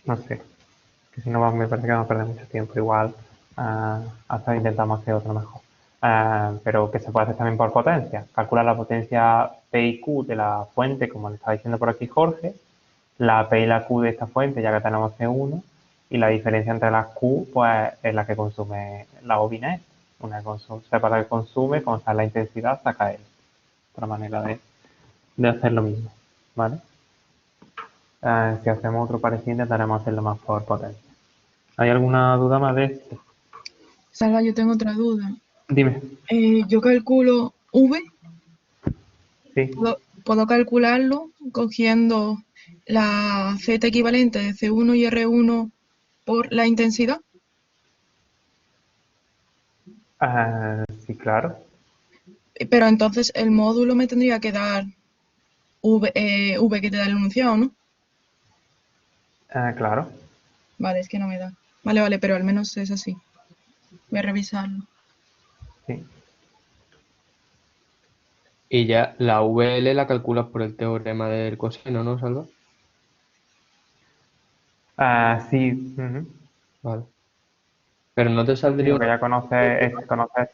No sé, que si no me parece que vamos a perder mucho tiempo igual, hasta intentamos hacer otro mejor. Pero que se puede hacer también por potencia. Calcular la potencia P y Q de la fuente, como le estaba diciendo por aquí Jorge, la P y la Q de esta fuente, ya que tenemos C1, y la diferencia entre las Q, pues es la que consume la bobina esta. Una que sepa la que consume, con la intensidad, saca L. Otra manera de hacer lo mismo, ¿vale? Si hacemos otro parecido, intentaremos hacerlo más por potencia. ¿Hay alguna duda más de esto? Salva, yo tengo otra duda. Dime. Yo calculo V. Sí. ¿Puedo calcularlo cogiendo la Z equivalente de C1 y R1 por la intensidad? Sí, claro. Pero entonces el módulo me tendría que dar V que te da el enunciado, ¿no? Claro. Vale, es que no me da. Vale, pero al menos es así. Voy a revisarlo. Sí. Y ya la VL la calculas por el teorema del coseno, ¿no, Salva? Sí, ujú. Vale. Pero no te Sí, saldría porque una... ya conoces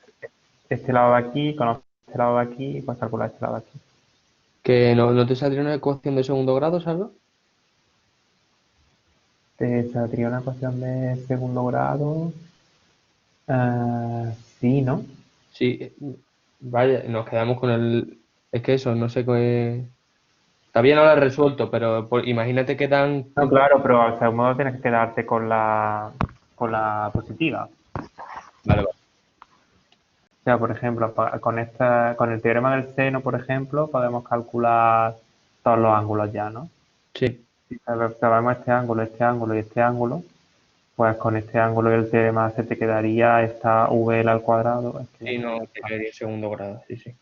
este lado de aquí, conoces este lado de aquí y puedes calcular este lado de aquí. que no te saldría una ecuación de segundo grado, Salva? ¿Te saldría una ecuación de segundo grado? Sí, ¿no? Sí, vaya, nos quedamos con el... Es que eso, no sé qué... Todavía no lo he resuelto, pero imagínate que dan... No, claro, pero al segundo modo tienes que quedarte con la positiva. Vale, vale. O sea, por ejemplo, con el teorema del seno, por ejemplo, podemos calcular todos los ángulos ya, ¿no? Sí, Si sabemos este ángulo y este ángulo, pues con este ángulo y el teorema se te quedaría esta VL al cuadrado. Es que ya sí, no no, me te sale, quedaría segundo grado, sí, sí.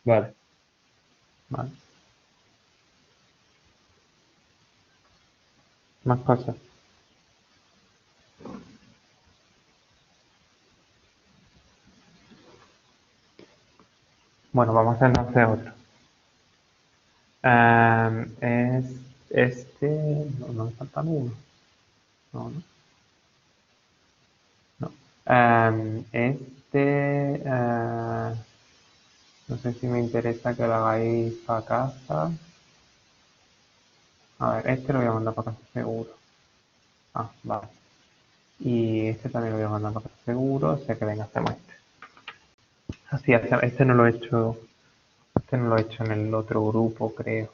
Vale. ¿vale? Más cosas. Bueno, vamos a hacer entonces otro. Es este... No me faltan uno. No, no. No. No sé si me interesa que lo hagáis para casa. A ver, este lo voy a mandar para casa seguro. Ah, vale. Y este también lo voy a mandar para casa seguro, o sea que venga, hacemos este. Así, este no lo he hecho. Este no lo he hecho en el otro grupo, creo.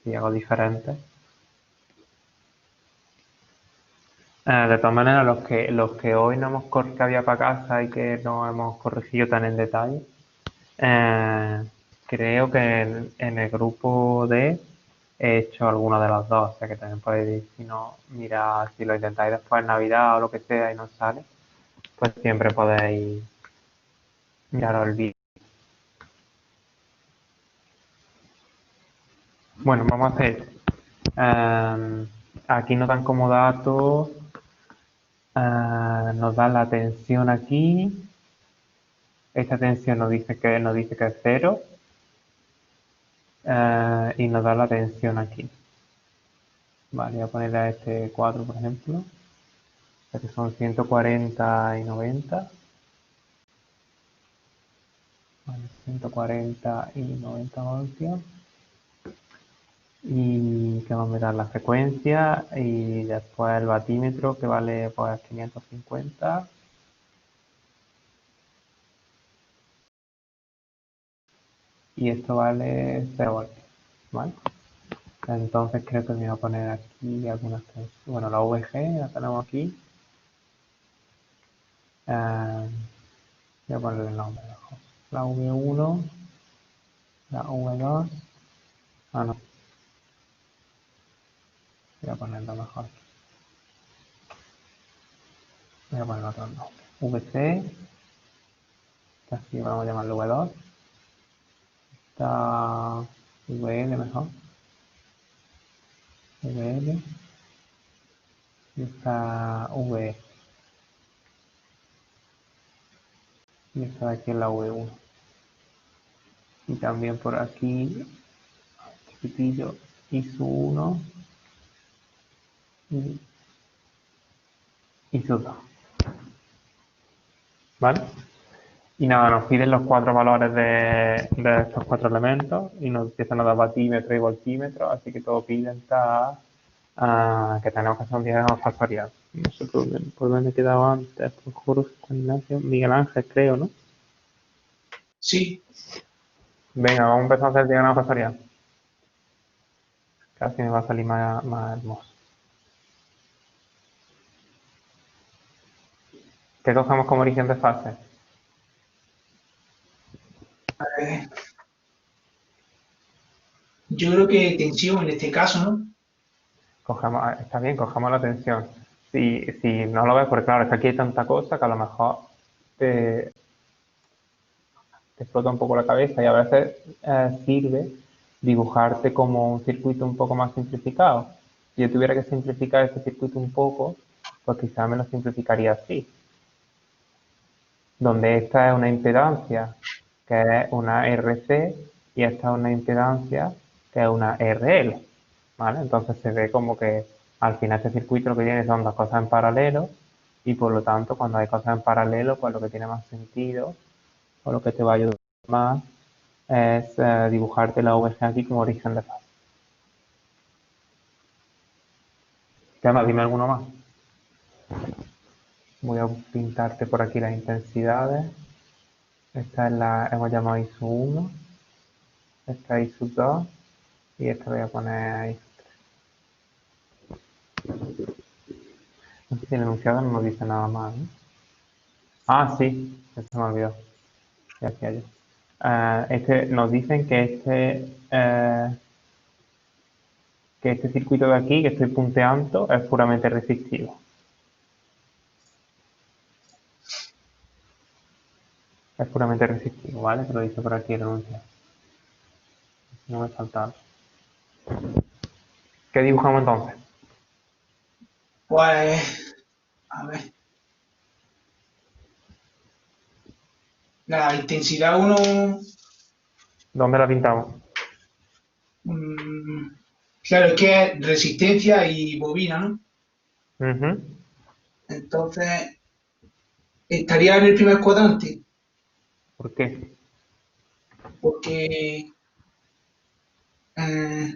Así hago diferente. De todas maneras, los que hoy no hemos que había para casa y que no hemos corregido tan en detalle, creo que en el grupo D he hecho alguna de las dos, o sea que también podéis, si no, mira, si lo intentáis después en Navidad o lo que sea y no sale, pues siempre podéis miraros el vídeo. Bueno, vamos a hacer, aquí nos dan como datos, nos dan la tensión aquí, esta tensión nos dice que es 0, y nos da la tensión aquí. Vale, voy a ponerle a este 4, por ejemplo, ya que son 140 y 90. Vale, 140 y 90 voltios. Y que vamos a mirar la frecuencia y después el batímetro que vale pues 550. Y esto vale 0 voltios. ¿Vale? Entonces creo que me voy a poner aquí algunas tensiones. Bueno, la VG la tenemos aquí. Voy a ponerle el nombre mejor. La V1, la V2. Ah, no. Voy a ponerlo mejor. Voy a poner otro nombre. VC. Que así vamos a llamarlo V2. Está VL mejor. VL. Y está VE. Y esta de aquí es la V1. Y también por aquí, chiquitillo, ISO1 y ISO2. ¿Vale? Y nada, nos piden los 4 valores de estos 4 elementos y nos empiezan a dar batímetro y voltímetro, así que todo pide que tenemos que hacer un diagrama factorial. No sé por dónde he quedado antes, por Jorge, Juan Ignacio, Miguel Ángel, creo, ¿no? Sí, Venga, vamos a empezar a hacer el diagrama factorial. Casi me va a salir más hermoso. ¿Qué cogemos como origen de fase? eh, yo creo que tensión en este caso, ¿no? Está bien, cogemos la tensión. Si no lo ves, porque claro, es que aquí hay tanta cosa que a lo mejor te explota un poco la cabeza y a veces sirve dibujarte como un circuito un poco más simplificado. Si yo tuviera que simplificar este circuito un poco, pues quizás me lo simplificaría así. Donde esta es una impedancia que es una RC, y esta es una impedancia, que es una RL, ¿vale? Entonces se ve como que al final este circuito lo que tiene son dos cosas en paralelo, y por lo tanto cuando hay cosas en paralelo, pues lo que tiene más sentido, o lo que te va a ayudar más, es dibujarte la VG aquí como origen de fase. ¿Qué más? Dime alguno más. Voy a pintarte por aquí las intensidades. Esta es la, hemos llamado ISO 1, esta es ISO 2, y esta voy a poner ISO 3. No sé si el enunciado no nos dice nada más, ¿no? Ah, sí, esto me olvidó. Ya hacía yo. Nos dicen que este circuito de aquí, que estoy punteando, es puramente resistivo. Es puramente resistivo, ¿vale? Te lo dice por aquí el enunciado. No me falta. ¿Qué dibujamos entonces? Pues, a ver. La intensidad 1, ¿Dónde la pintamos? claro, es que es resistencia y bobina, ¿no? Ujú. Entonces, estaría en el primer cuadrante, ¿Por qué? porque eh,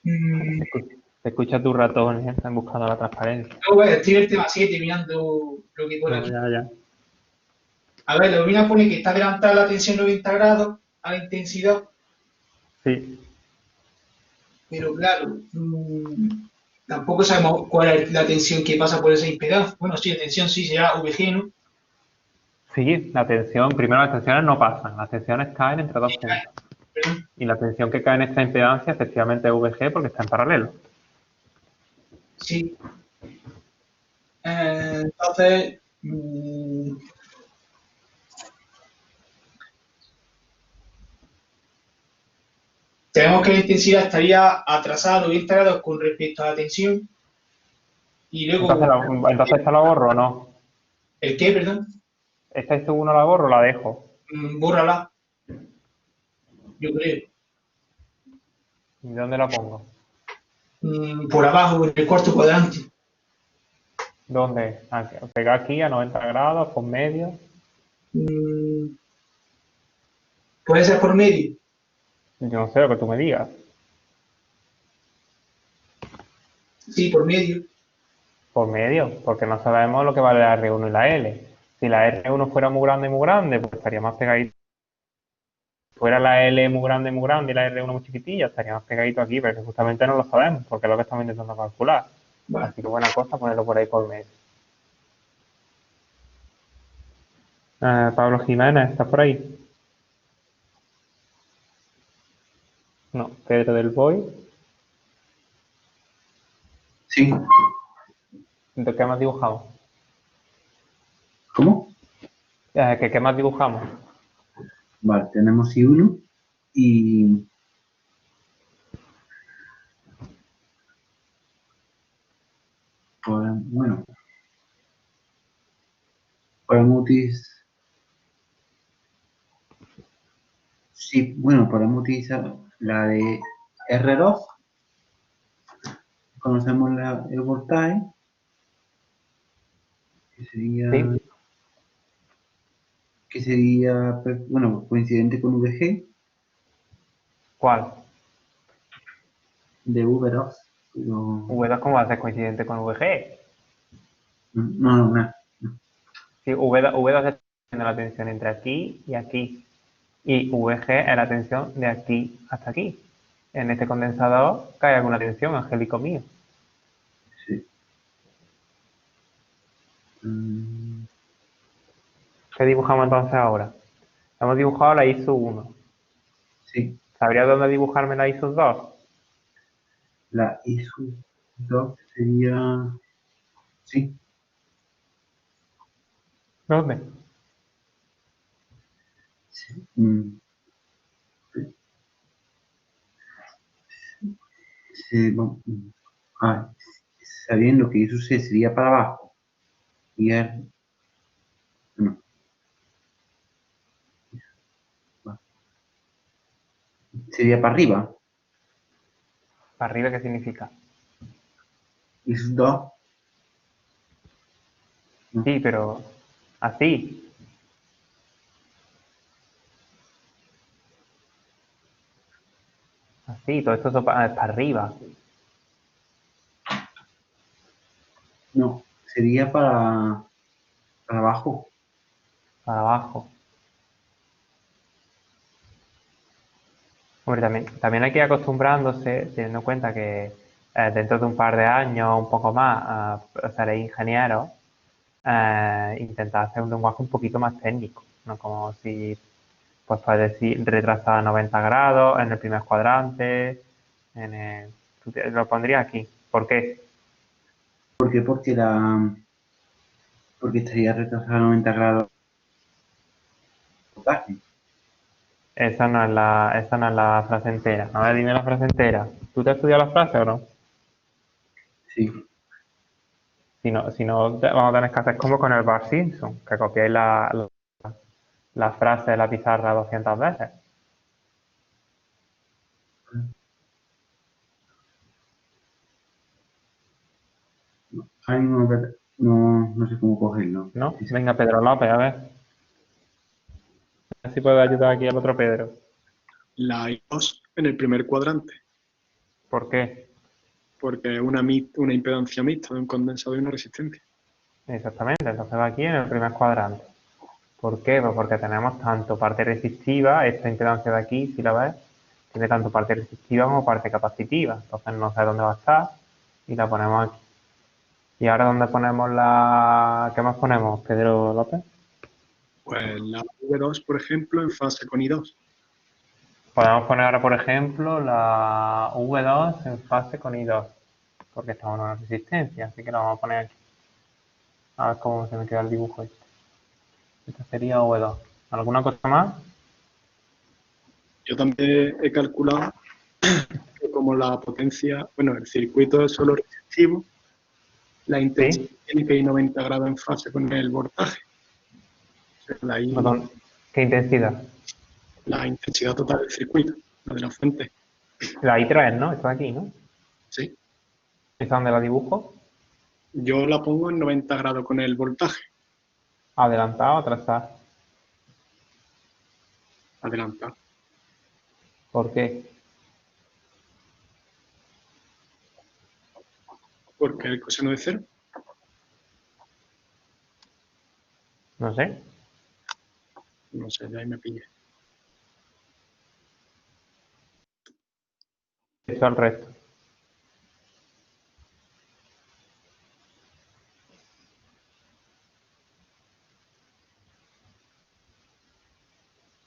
mm, Se escucha tu ratón, están buscando la transparencia. no, bueno, estoy en el tema 7 mirando lo que pone No, aquí. ya. A ver, la bobina pone que está adelantada la tensión 90 grados a la intensidad, Sí. pero claro, tampoco sabemos cuál es la tensión que pasa por esa impedancia. Bueno, sí, la tensión sí será VG, ¿no? Sí, la tensión, primero las tensiones no pasan, las tensiones caen entre dos puntos. Perdón. Y la tensión que cae en esta impedancia efectivamente es VG porque está en paralelo. Sí. Entonces, tenemos que la intensidad estaría atrasada 90 grados con respecto a la tensión. Y luego, Entonces esta la borro o no. ¿el qué, perdón? Esta ISO 1 la borro o la dejo. Bórrala, yo creo. ¿Y dónde la pongo? Por abajo, en el cuarto cuadrante. ¿Dónde? Aquí, pegar aquí a 90 grados, por medio. Puede ser por medio. Yo no sé lo que tú me digas. Sí, por medio. Por medio, porque no sabemos lo que vale la R1 y la L. Si la R1 fuera muy grande, pues estaría más pegadito. Si fuera la L muy grande y la R1 muy chiquitilla, estaría más pegadito aquí, pero que justamente no lo sabemos, porque es lo que estamos intentando calcular. Vale. Así que buena cosa ponerlo por ahí por medio. Pablo Jiménez, ¿estás por ahí? No, Pedro del Boy. Sí. ¿De qué más dibujamos? ¿Cómo? ¿Qué más dibujamos? Vale, tenemos I1 y... Bueno, podemos utilizar... Sí, bueno, podemos utilizar la de R2. Conocemos el voltaje, que sería... Sí. Que sería, bueno, coincidente con VG, ¿Cuál? de V2. Pero... V2, ¿cómo va a ser coincidente con VG? No. Sí, V2 es la tensión entre aquí y aquí. Y VG es la tensión de aquí hasta aquí. En este condensador cae alguna tensión, angélico mío. Sí. ¿Qué dibujamos entonces ahora? Hemos dibujado la ISO 1. Sí. ¿Sabrías dónde dibujarme la ISO 2? La ISO 2 sería... Sí. ¿Dónde? Sí. Sí, sabiendo que ISO C sería para abajo y R... No. sería para arriba. ¿Para arriba qué significa? Y sus dos. Sí, pero así. Así, todo esto es para arriba. No, sería para abajo. Para abajo. Hombre, también hay que ir acostumbrándose, teniendo en cuenta que dentro de un par de años, un poco más, seréis ingenieros, intentar hacer un lenguaje un poquito más técnico, ¿no? Como si, pues puedes decir retrasada a 90 grados en el primer cuadrante, lo pondría aquí. ¿Por qué? ¿Por qué? Porque estaría retrasado a 90 grados. Esa no es la frase entera. A ver, dime la frase entera. ¿Tú te has estudiado la frase o no? Sí. Si no, vamos a tener que hacer como con el Bart Simpson, que copiáis la frase de la pizarra 200 veces. Ahora mismo no sé cómo cogerlo. ¿No? Venga, Pedro López, a ver. A ver si puedo ayudar aquí al otro Pedro. La hay 2 en el primer cuadrante, ¿Por qué? porque es una impedancia mixta de un condensador y una resistencia. Exactamente, entonces va aquí en el primer cuadrante. ¿Por qué? Pues porque tenemos tanto parte resistiva, esta impedancia de aquí, si la ves, tiene tanto parte resistiva como parte capacitiva. Entonces no sé dónde va a estar y la ponemos aquí. ¿Y ahora dónde ponemos ¿Qué más ponemos, Pedro López? Pues la V2, por ejemplo, en fase con I2. Podemos poner ahora, por ejemplo, la V2 en fase con I2, porque estamos en una resistencia, así que la vamos a poner aquí. A ver cómo se me queda el dibujo este. Esta sería V2. ¿Alguna cosa más? Yo también he calculado que como la potencia, bueno, el circuito es solo resistivo, la intensidad tiene que ir 90 grados en fase con el voltaje. O sea, ¿Qué intensidad? La intensidad total del circuito, la de la fuente. La I3, ¿no? Está aquí, ¿no? Sí. ¿Esta dónde la dibujo? Yo la pongo en 90 grados con el voltaje. ¿Adelantar o atrasar? Adelantar. ¿Por qué? Porque el coseno de cero. No sé. No sé, de ahí me pillé. Eso al resto.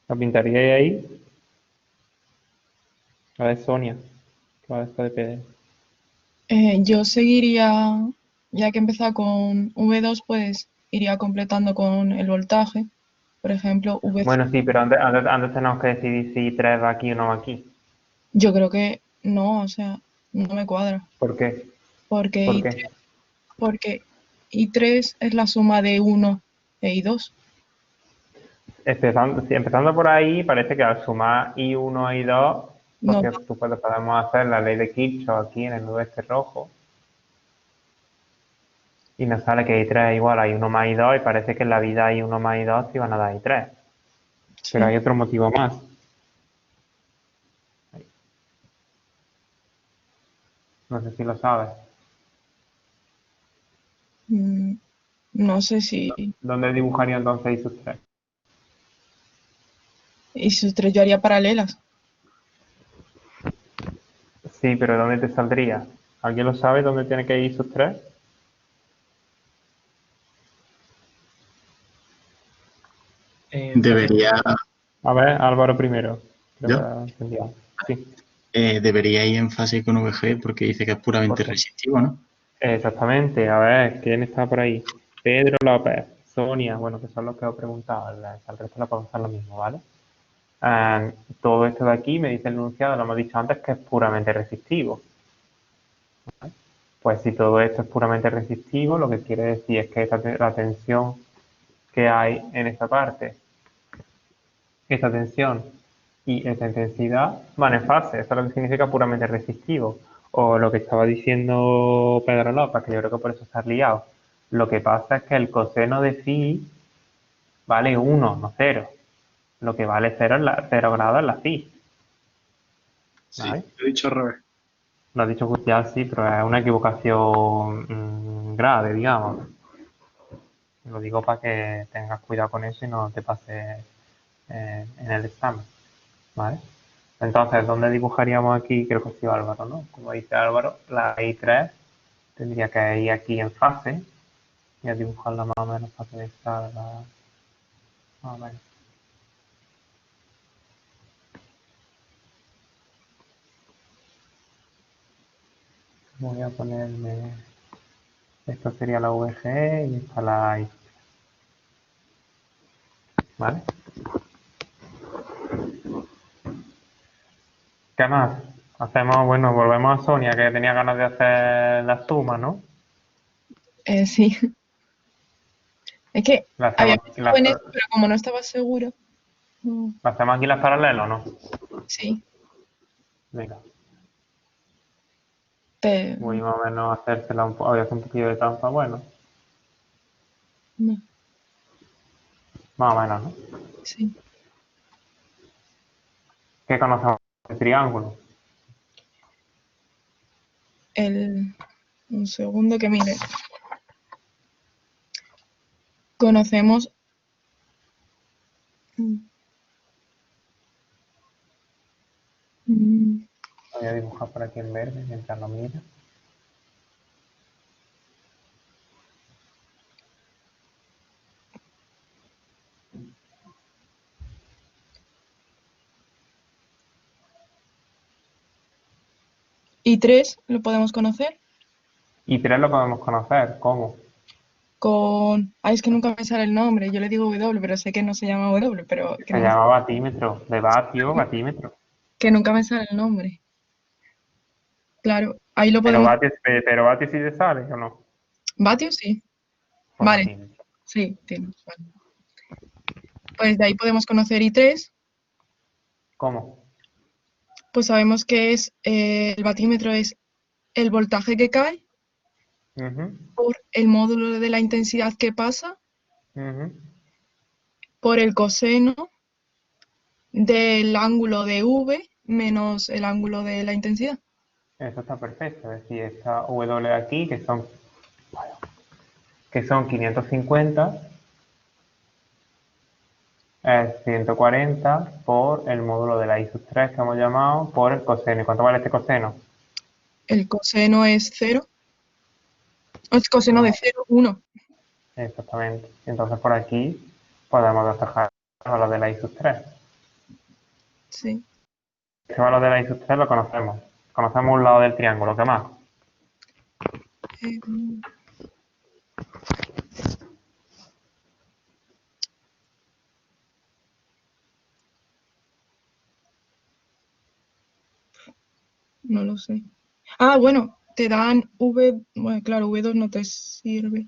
¿Lo pintaríais ahí? A ver, Sonia, que va después de PD. Yo seguiría, ya que he empezado con V2, pues iría completando con el voltaje. Por ejemplo, V. Bueno, sí, pero antes tenemos que decidir si 3 va aquí o no va aquí. Yo creo que no, o sea, no me cuadra. ¿Por qué? Porque ¿Por I3, qué? porque I3 es la suma de 1 e I2. Empezando por ahí, parece que al sumar I1 e I2, No, porque podemos hacer la ley de Kirchhoff aquí en el nudo este rojo, y nos sale que I3 es igual a I1 más I2, y parece que en la vida I1 más I2 te iban a dar I3. sí. Pero hay otro motivo más. No sé si lo sabes. No sé si ¿Dónde dibujaría entonces I sub 3? y sus tres yo haría paralelas. Sí, pero ¿dónde te saldría? ¿Alguien lo sabe dónde tiene que ir I sub 3? Debería, A ver, Álvaro primero. Creo ¿yo? que lo entendía. Sí. Debería ir en fase con VG porque dice que es puramente resistivo, ¿no? Exactamente. A ver, ¿quién está por ahí? Pedro López, Sonia, bueno, que son los que os he preguntado. Al resto le podemos hacer lo mismo, ¿vale? Todo esto de aquí, me dice el enunciado, lo hemos dicho antes, que es puramente resistivo. ¿Vale? Pues si todo esto es puramente resistivo, lo que quiere decir es que la tensión que hay en esta parte, esta tensión y esta intensidad van en fase. Eso es lo que significa puramente resistivo. O lo que estaba diciendo Pedro López, que yo creo que por eso estás liado. Lo que pasa es que el coseno de phi vale 1, no 0. Lo que vale 0 grados es la phi. Sí, ¿Vale? lo he dicho al revés. Lo has dicho ya, sí, pero es una equivocación grave, digamos. Lo digo para que tengas cuidado con eso y no te pases en el examen. ¿Vale? Entonces, ¿dónde dibujaríamos aquí? Creo que ha sido Álvaro, ¿no? Como dice Álvaro, la I3 tendría que ir aquí en fase y a dibujarla más o menos para que me salga más o menos. Voy a ponerme... Esto sería la VG y esta la I. ¿Vale? ¿Qué más? Hacemos, bueno, volvemos a Sonia, que tenía ganas de hacer la suma, ¿no? Sí. Es que La había hacemos, pensado en eso, pero como no estaba seguro. ¿la hacemos aquí las paralelas o no? Sí. Venga. Te... Voy más o menos a hacérsela voy a hacer un poquillo de trampa, bueno, No, más o menos, ¿no? sí. ¿Qué conocemos del triángulo? Un segundo que mire. Conocemos... Voy a dibujar por aquí en verde mientras lo mira. ¿Y 3 lo podemos conocer? Y 3 lo podemos conocer, ¿cómo? Con... Ay, es que nunca me sale el nombre. Yo le digo W, pero sé que no se llama W, pero que, Se no me... llama batímetro, de vatio, batímetro. que nunca me sale el nombre. Claro, ahí lo Pero podemos... batio sí te sale o no. ¿Vatio? Sí. Pues Vale, batímetro. sí, tienes. Vale. Pues de ahí podemos conocer I3. ¿Cómo? Pues sabemos que es el batímetro es el voltaje que cae Ujú, por el módulo de la intensidad que pasa ujú. por el coseno del ángulo de V menos el ángulo de la intensidad. Eso está perfecto. Es decir, esta W aquí, que son 550, es 140 por el módulo de la I sub 3 que hemos llamado, por el coseno. ¿Y cuánto vale este coseno? El coseno es 0. Es coseno de 0, 1. Exactamente. Entonces por aquí podemos despejar el valor de la I sub 3. Sí. Este valor de la I sub 3 lo conocemos. Conocemos un lado del triángulo. ¿Qué más? No lo sé. Ah, bueno, te dan V, bueno, claro, V2 no te sirve.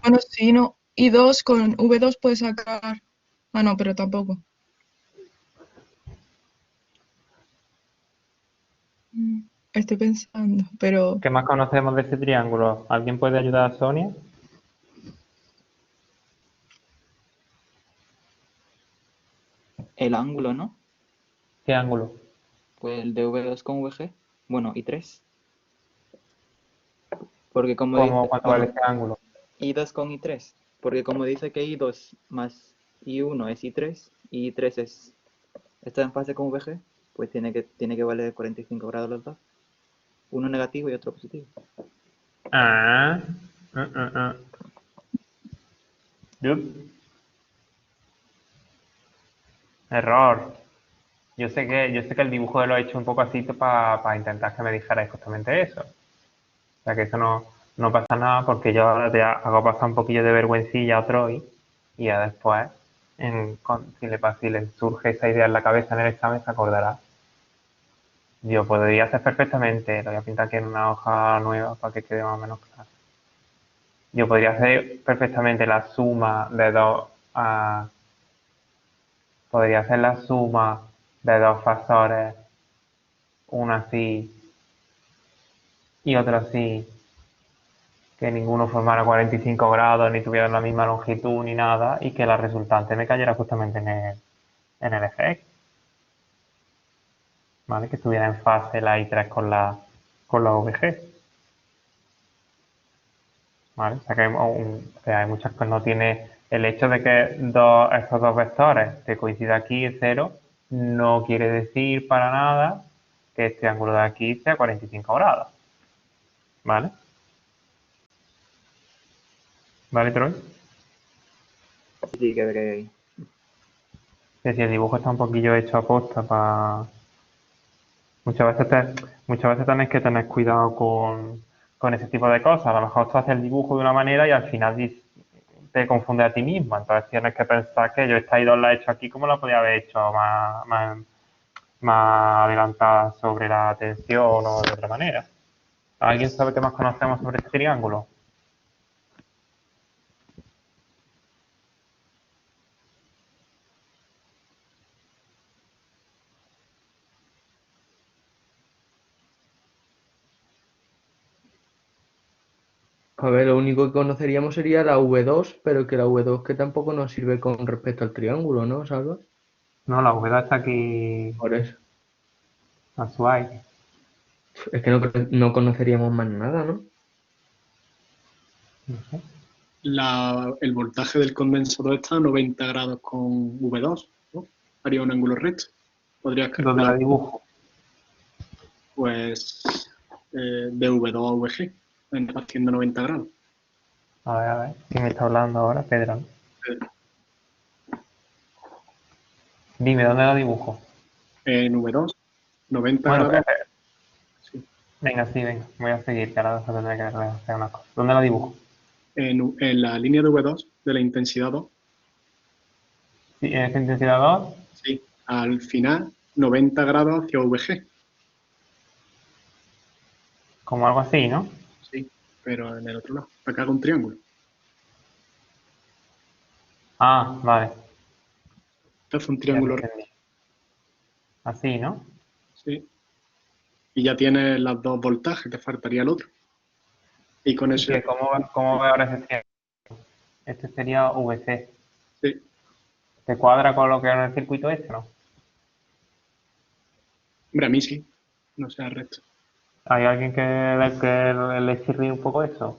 Bueno, sí, no. Y 2 con V2 puedes sacar. Ah, no, pero tampoco. Estoy pensando, pero ¿Qué más conocemos de este triángulo? ¿Alguien puede ayudar a Sonia? El ángulo, ¿no? ¿Qué ángulo? Pues el de V2 con VG. Bueno, y 3. Porque como ¿Cómo, dice, cuánto vale bueno, este ángulo? I2 con I3. Porque como dice que I2 más I1 es I3, y I3 está en fase con VG, pues tiene que valer 45 grados los dos. Uno negativo y otro positivo. Yup. Error. Yo sé que el dibujo lo he hecho un poco así para intentar que me dijerais justamente eso. O sea que eso no pasa nada porque yo ahora te hago pasar un poquillo de vergüencilla a Troy y ya después, si le surge esa idea en la cabeza en el examen, se acordará. Yo podría hacer perfectamente, lo voy a pintar aquí en una hoja nueva para que quede más o menos claro. Yo podría hacer perfectamente la suma de dos podría ser la suma de dos factores, uno así y otro así, que ninguno formara 45 grados, ni tuvieran la misma longitud, ni nada, y que la resultante me cayera justamente en el eje X. ¿Vale? Que estuviera en fase la I3 con la VG. ¿Vale? O sea que hay muchas cosas. No tiene el hecho de que estos dos vectores que coinciden aquí en 0 no quiere decir para nada que este ángulo de aquí sea 45 grados. ¿Vale? ¿Vale, Troy? Sí, que veré ahí. Es decir, el dibujo está un poquillo hecho a posta para... Muchas veces tenéis que tener cuidado con ese tipo de cosas. A lo mejor tú haces el dibujo de una manera y al final te confunde a ti mismo. Entonces tienes que pensar que yo esta I2 la he hecho aquí como la podía haber hecho más adelantada sobre la tensión o de otra manera. ¿Alguien sabe qué más conocemos sobre este triángulo? A ver, lo único que conoceríamos sería la V2, pero que la V2 que tampoco nos sirve con respecto al triángulo, ¿no, Salva? No, la V2 está aquí Por eso. a su aire. Es que no conoceríamos más nada, ¿no? No sé. El voltaje del condensador está a 90 grados con V2, ¿no? Haría un ángulo recto. Podrías ¿Dónde la calcular, dibujo? pues, de V2 a VG, haciendo 90 grados. A ver. ¿Quién me está hablando ahora? Pedro. Dime, ¿dónde la dibujo? En V2, 90 Bueno, grados. sí. Venga, voy a seguir, que ahora vas a tener que hacer una cosa. ¿Dónde la dibujo? En la línea de V2, de la intensidad 2, Sí, en esta intensidad 2. sí, al final, 90 grados hacia VG. Como algo así, ¿no? Sí, pero en el otro lado. Acá hago un triángulo. Ah, vale. Esto es un Ya te triángulo entendí. Así, ¿no? sí. Y ya tienes los dos voltajes, te faltaría el otro. Y con eso. Sí, ¿cómo ve ahora ese triángulo? Este sería VC. Sí. ¿Te cuadra con lo que era en el circuito este, no? Hombre, a mí sí. No sea recto. ¿Hay alguien que le sirve un poco eso?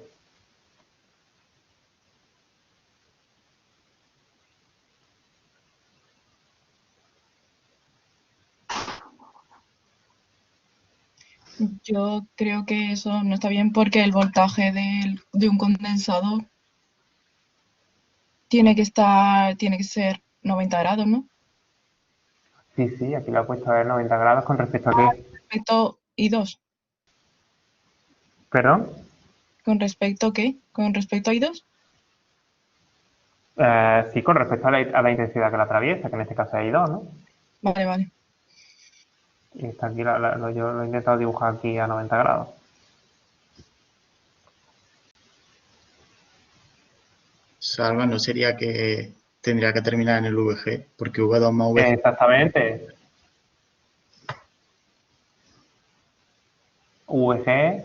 Yo creo que eso no está bien porque el voltaje de un condensador tiene que ser 90 grados, ¿no? Sí, aquí lo he puesto a ver 90 grados con respecto a qué. Respecto I2. ¿Perdón? ¿Con respecto a qué? ¿Con respecto a I2? Sí, con respecto a la intensidad que la atraviesa, que en este caso es I2, ¿no? Vale. Y está aquí, yo lo he intentado dibujar aquí a 90 grados. Salva, ¿no sería que tendría que terminar en el VG? Porque V2 más VG. Exactamente. VG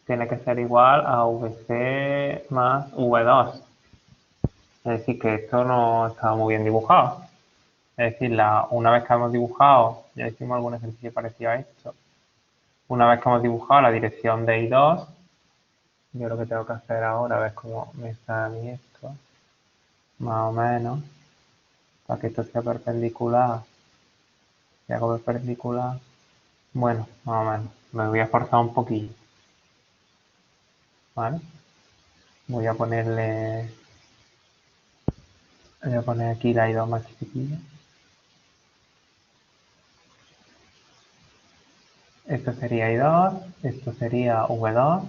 tiene que ser igual a VC más V2. Es decir, que esto no está muy bien dibujado. Es decir, una vez que hemos dibujado, ya hicimos algún ejercicio parecido a esto. Una vez que hemos dibujado la dirección de I2, yo lo que tengo que hacer ahora, a ver cómo me sale a mí esto, más o menos, para que esto sea perpendicular. Si hago perpendicular, bueno, más o menos, me voy a esforzar un poquillo. ¿Vale? Voy a poner aquí la I2 más chiquitilla. Esto sería I2, esto sería V2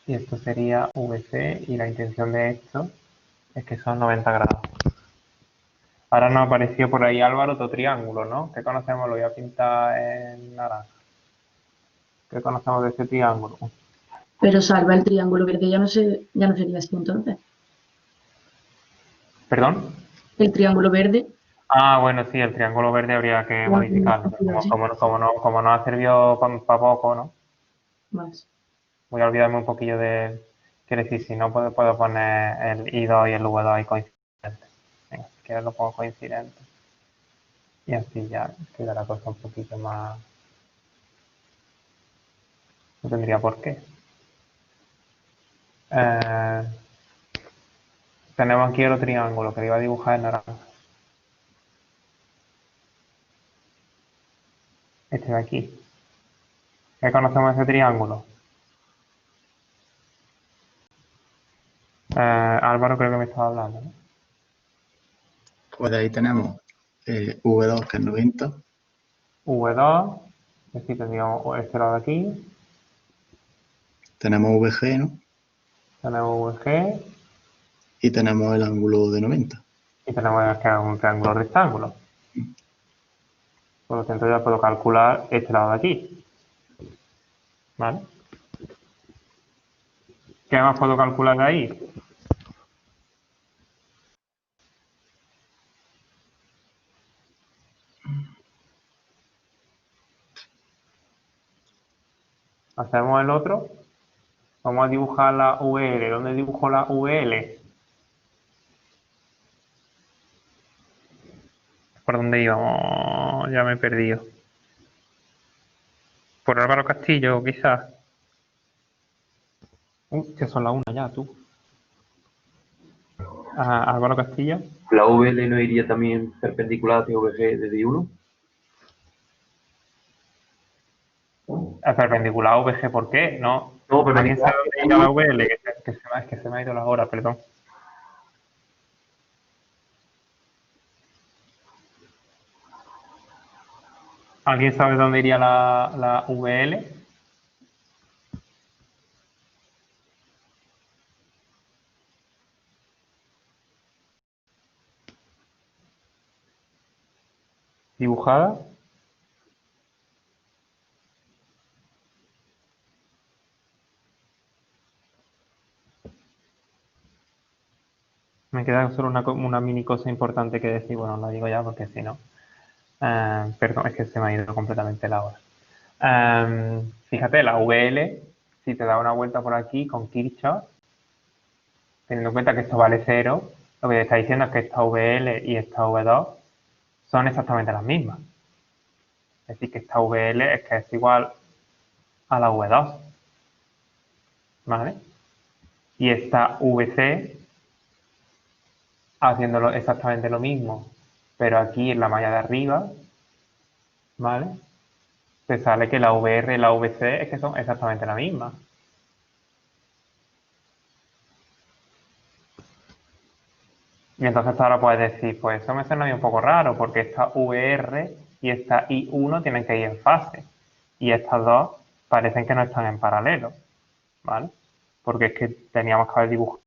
y esto sería VC y la intención de esto es que son 90 grados. Ahora nos apareció por ahí Álvaro otro triángulo, ¿no? ¿Qué conocemos? Lo voy a pintar en naranja. ¿Qué conocemos de este triángulo? Pero Salva, el triángulo verde ya no sería así entonces. ¿Perdón? El triángulo verde Ah, bueno, sí, el triángulo verde habría que Bueno, modificarlo. rápido, ¿sí? Como no ha servido para poco, ¿no? Más. Voy a olvidarme un poquillo de... Quiero decir, si no puedo poner el I2 y el V2 ahí coincidentes. Venga, si quieres lo pongo coincidente. Y así ya queda la cosa un poquito más... No tendría por qué. Tenemos aquí otro triángulo que le iba a dibujar en naranja. Este de aquí. ¿Qué conocemos ese triángulo? Álvaro creo que me estaba hablando, ¿no? Pues de ahí tenemos V2, que es 90. V2, es decir, tendríamos este lado de aquí, Tenemos VG, ¿no? tenemos VG Y tenemos el ángulo de 90. y tenemos que un triángulo rectángulo. Por lo tanto, ya puedo calcular este lado de aquí. ¿Vale? ¿Qué más puedo calcular de ahí? Hacemos el otro. Vamos a dibujar la VL. ¿Dónde dibujo la VL? ¿Por dónde íbamos? Ya me he perdido. ¿Por Álvaro Castillo, quizás? Que son las 1 ya, tú. Ajá, Álvaro Castillo. ¿La VL no iría también perpendicular hacia VG desde I1? Es perpendicular a VG, ¿por qué? No. No, ¿Alguien perpendicular sabe dónde hacia irá la I1. VL? Que se me ha ido la hora, perdón. ¿Alguien sabe dónde iría la VL? ¿Dibujada? Me queda solo una mini cosa importante que decir. Bueno, lo digo ya porque si no... perdón, es que se me ha ido completamente la hora. Fíjate, la VL, si te da una vuelta por aquí con Kirchhoff, teniendo en cuenta que esto vale 0, lo que te está diciendo es que esta VL y esta V2 son exactamente las mismas. Es decir, que esta VL es que es igual a la V2. ¿Vale? Y esta VC, haciéndolo exactamente lo mismo, pero aquí en la malla de arriba, ¿vale? Te sale que la VR y la VC es que son exactamente la misma. Y entonces ahora puedes decir, pues eso me suena un poco raro, porque esta VR y esta I1 tienen que ir en fase. Y estas dos parecen que no están en paralelo, ¿vale? Porque es que teníamos que haber dibujado.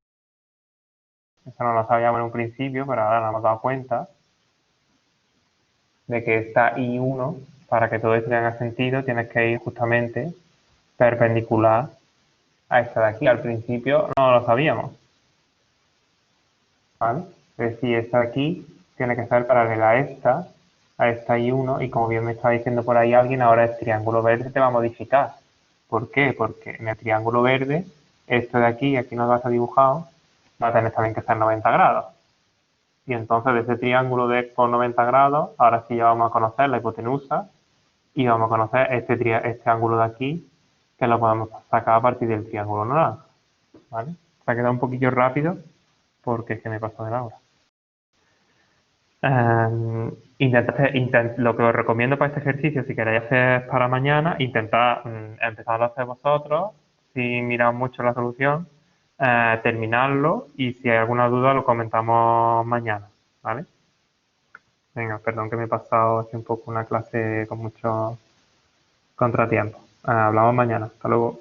Eso no lo sabíamos en un principio, pero ahora nos hemos dado cuenta de que esta I1, para que todo esto tenga sentido, tienes que ir justamente perpendicular a esta de aquí. Al principio no lo sabíamos, ¿vale? Es decir, esta de aquí tiene que estar paralela a esta I1, y como bien me está diciendo por ahí alguien, ahora el triángulo verde te va a modificar. ¿Por qué? Porque en el triángulo verde, esto de aquí no va a estar dibujado, va a tener también que estar 90 grados. Y entonces de ese triángulo por 90 grados, ahora sí ya vamos a conocer la hipotenusa y vamos a conocer este ángulo de aquí, que lo podemos sacar a partir del triángulo naranja. ¿Vale? Se ha quedado un poquillo rápido porque es que me pasó de la hora. Lo que os recomiendo para este ejercicio, si queréis hacer para mañana, intentad empezar a hacer vosotros, si miráis mucho la solución, terminarlo, y si hay alguna duda lo comentamos mañana, ¿vale? Venga, perdón que me he pasado así un poco una clase con mucho contratiempo. Hablamos mañana. Hasta luego.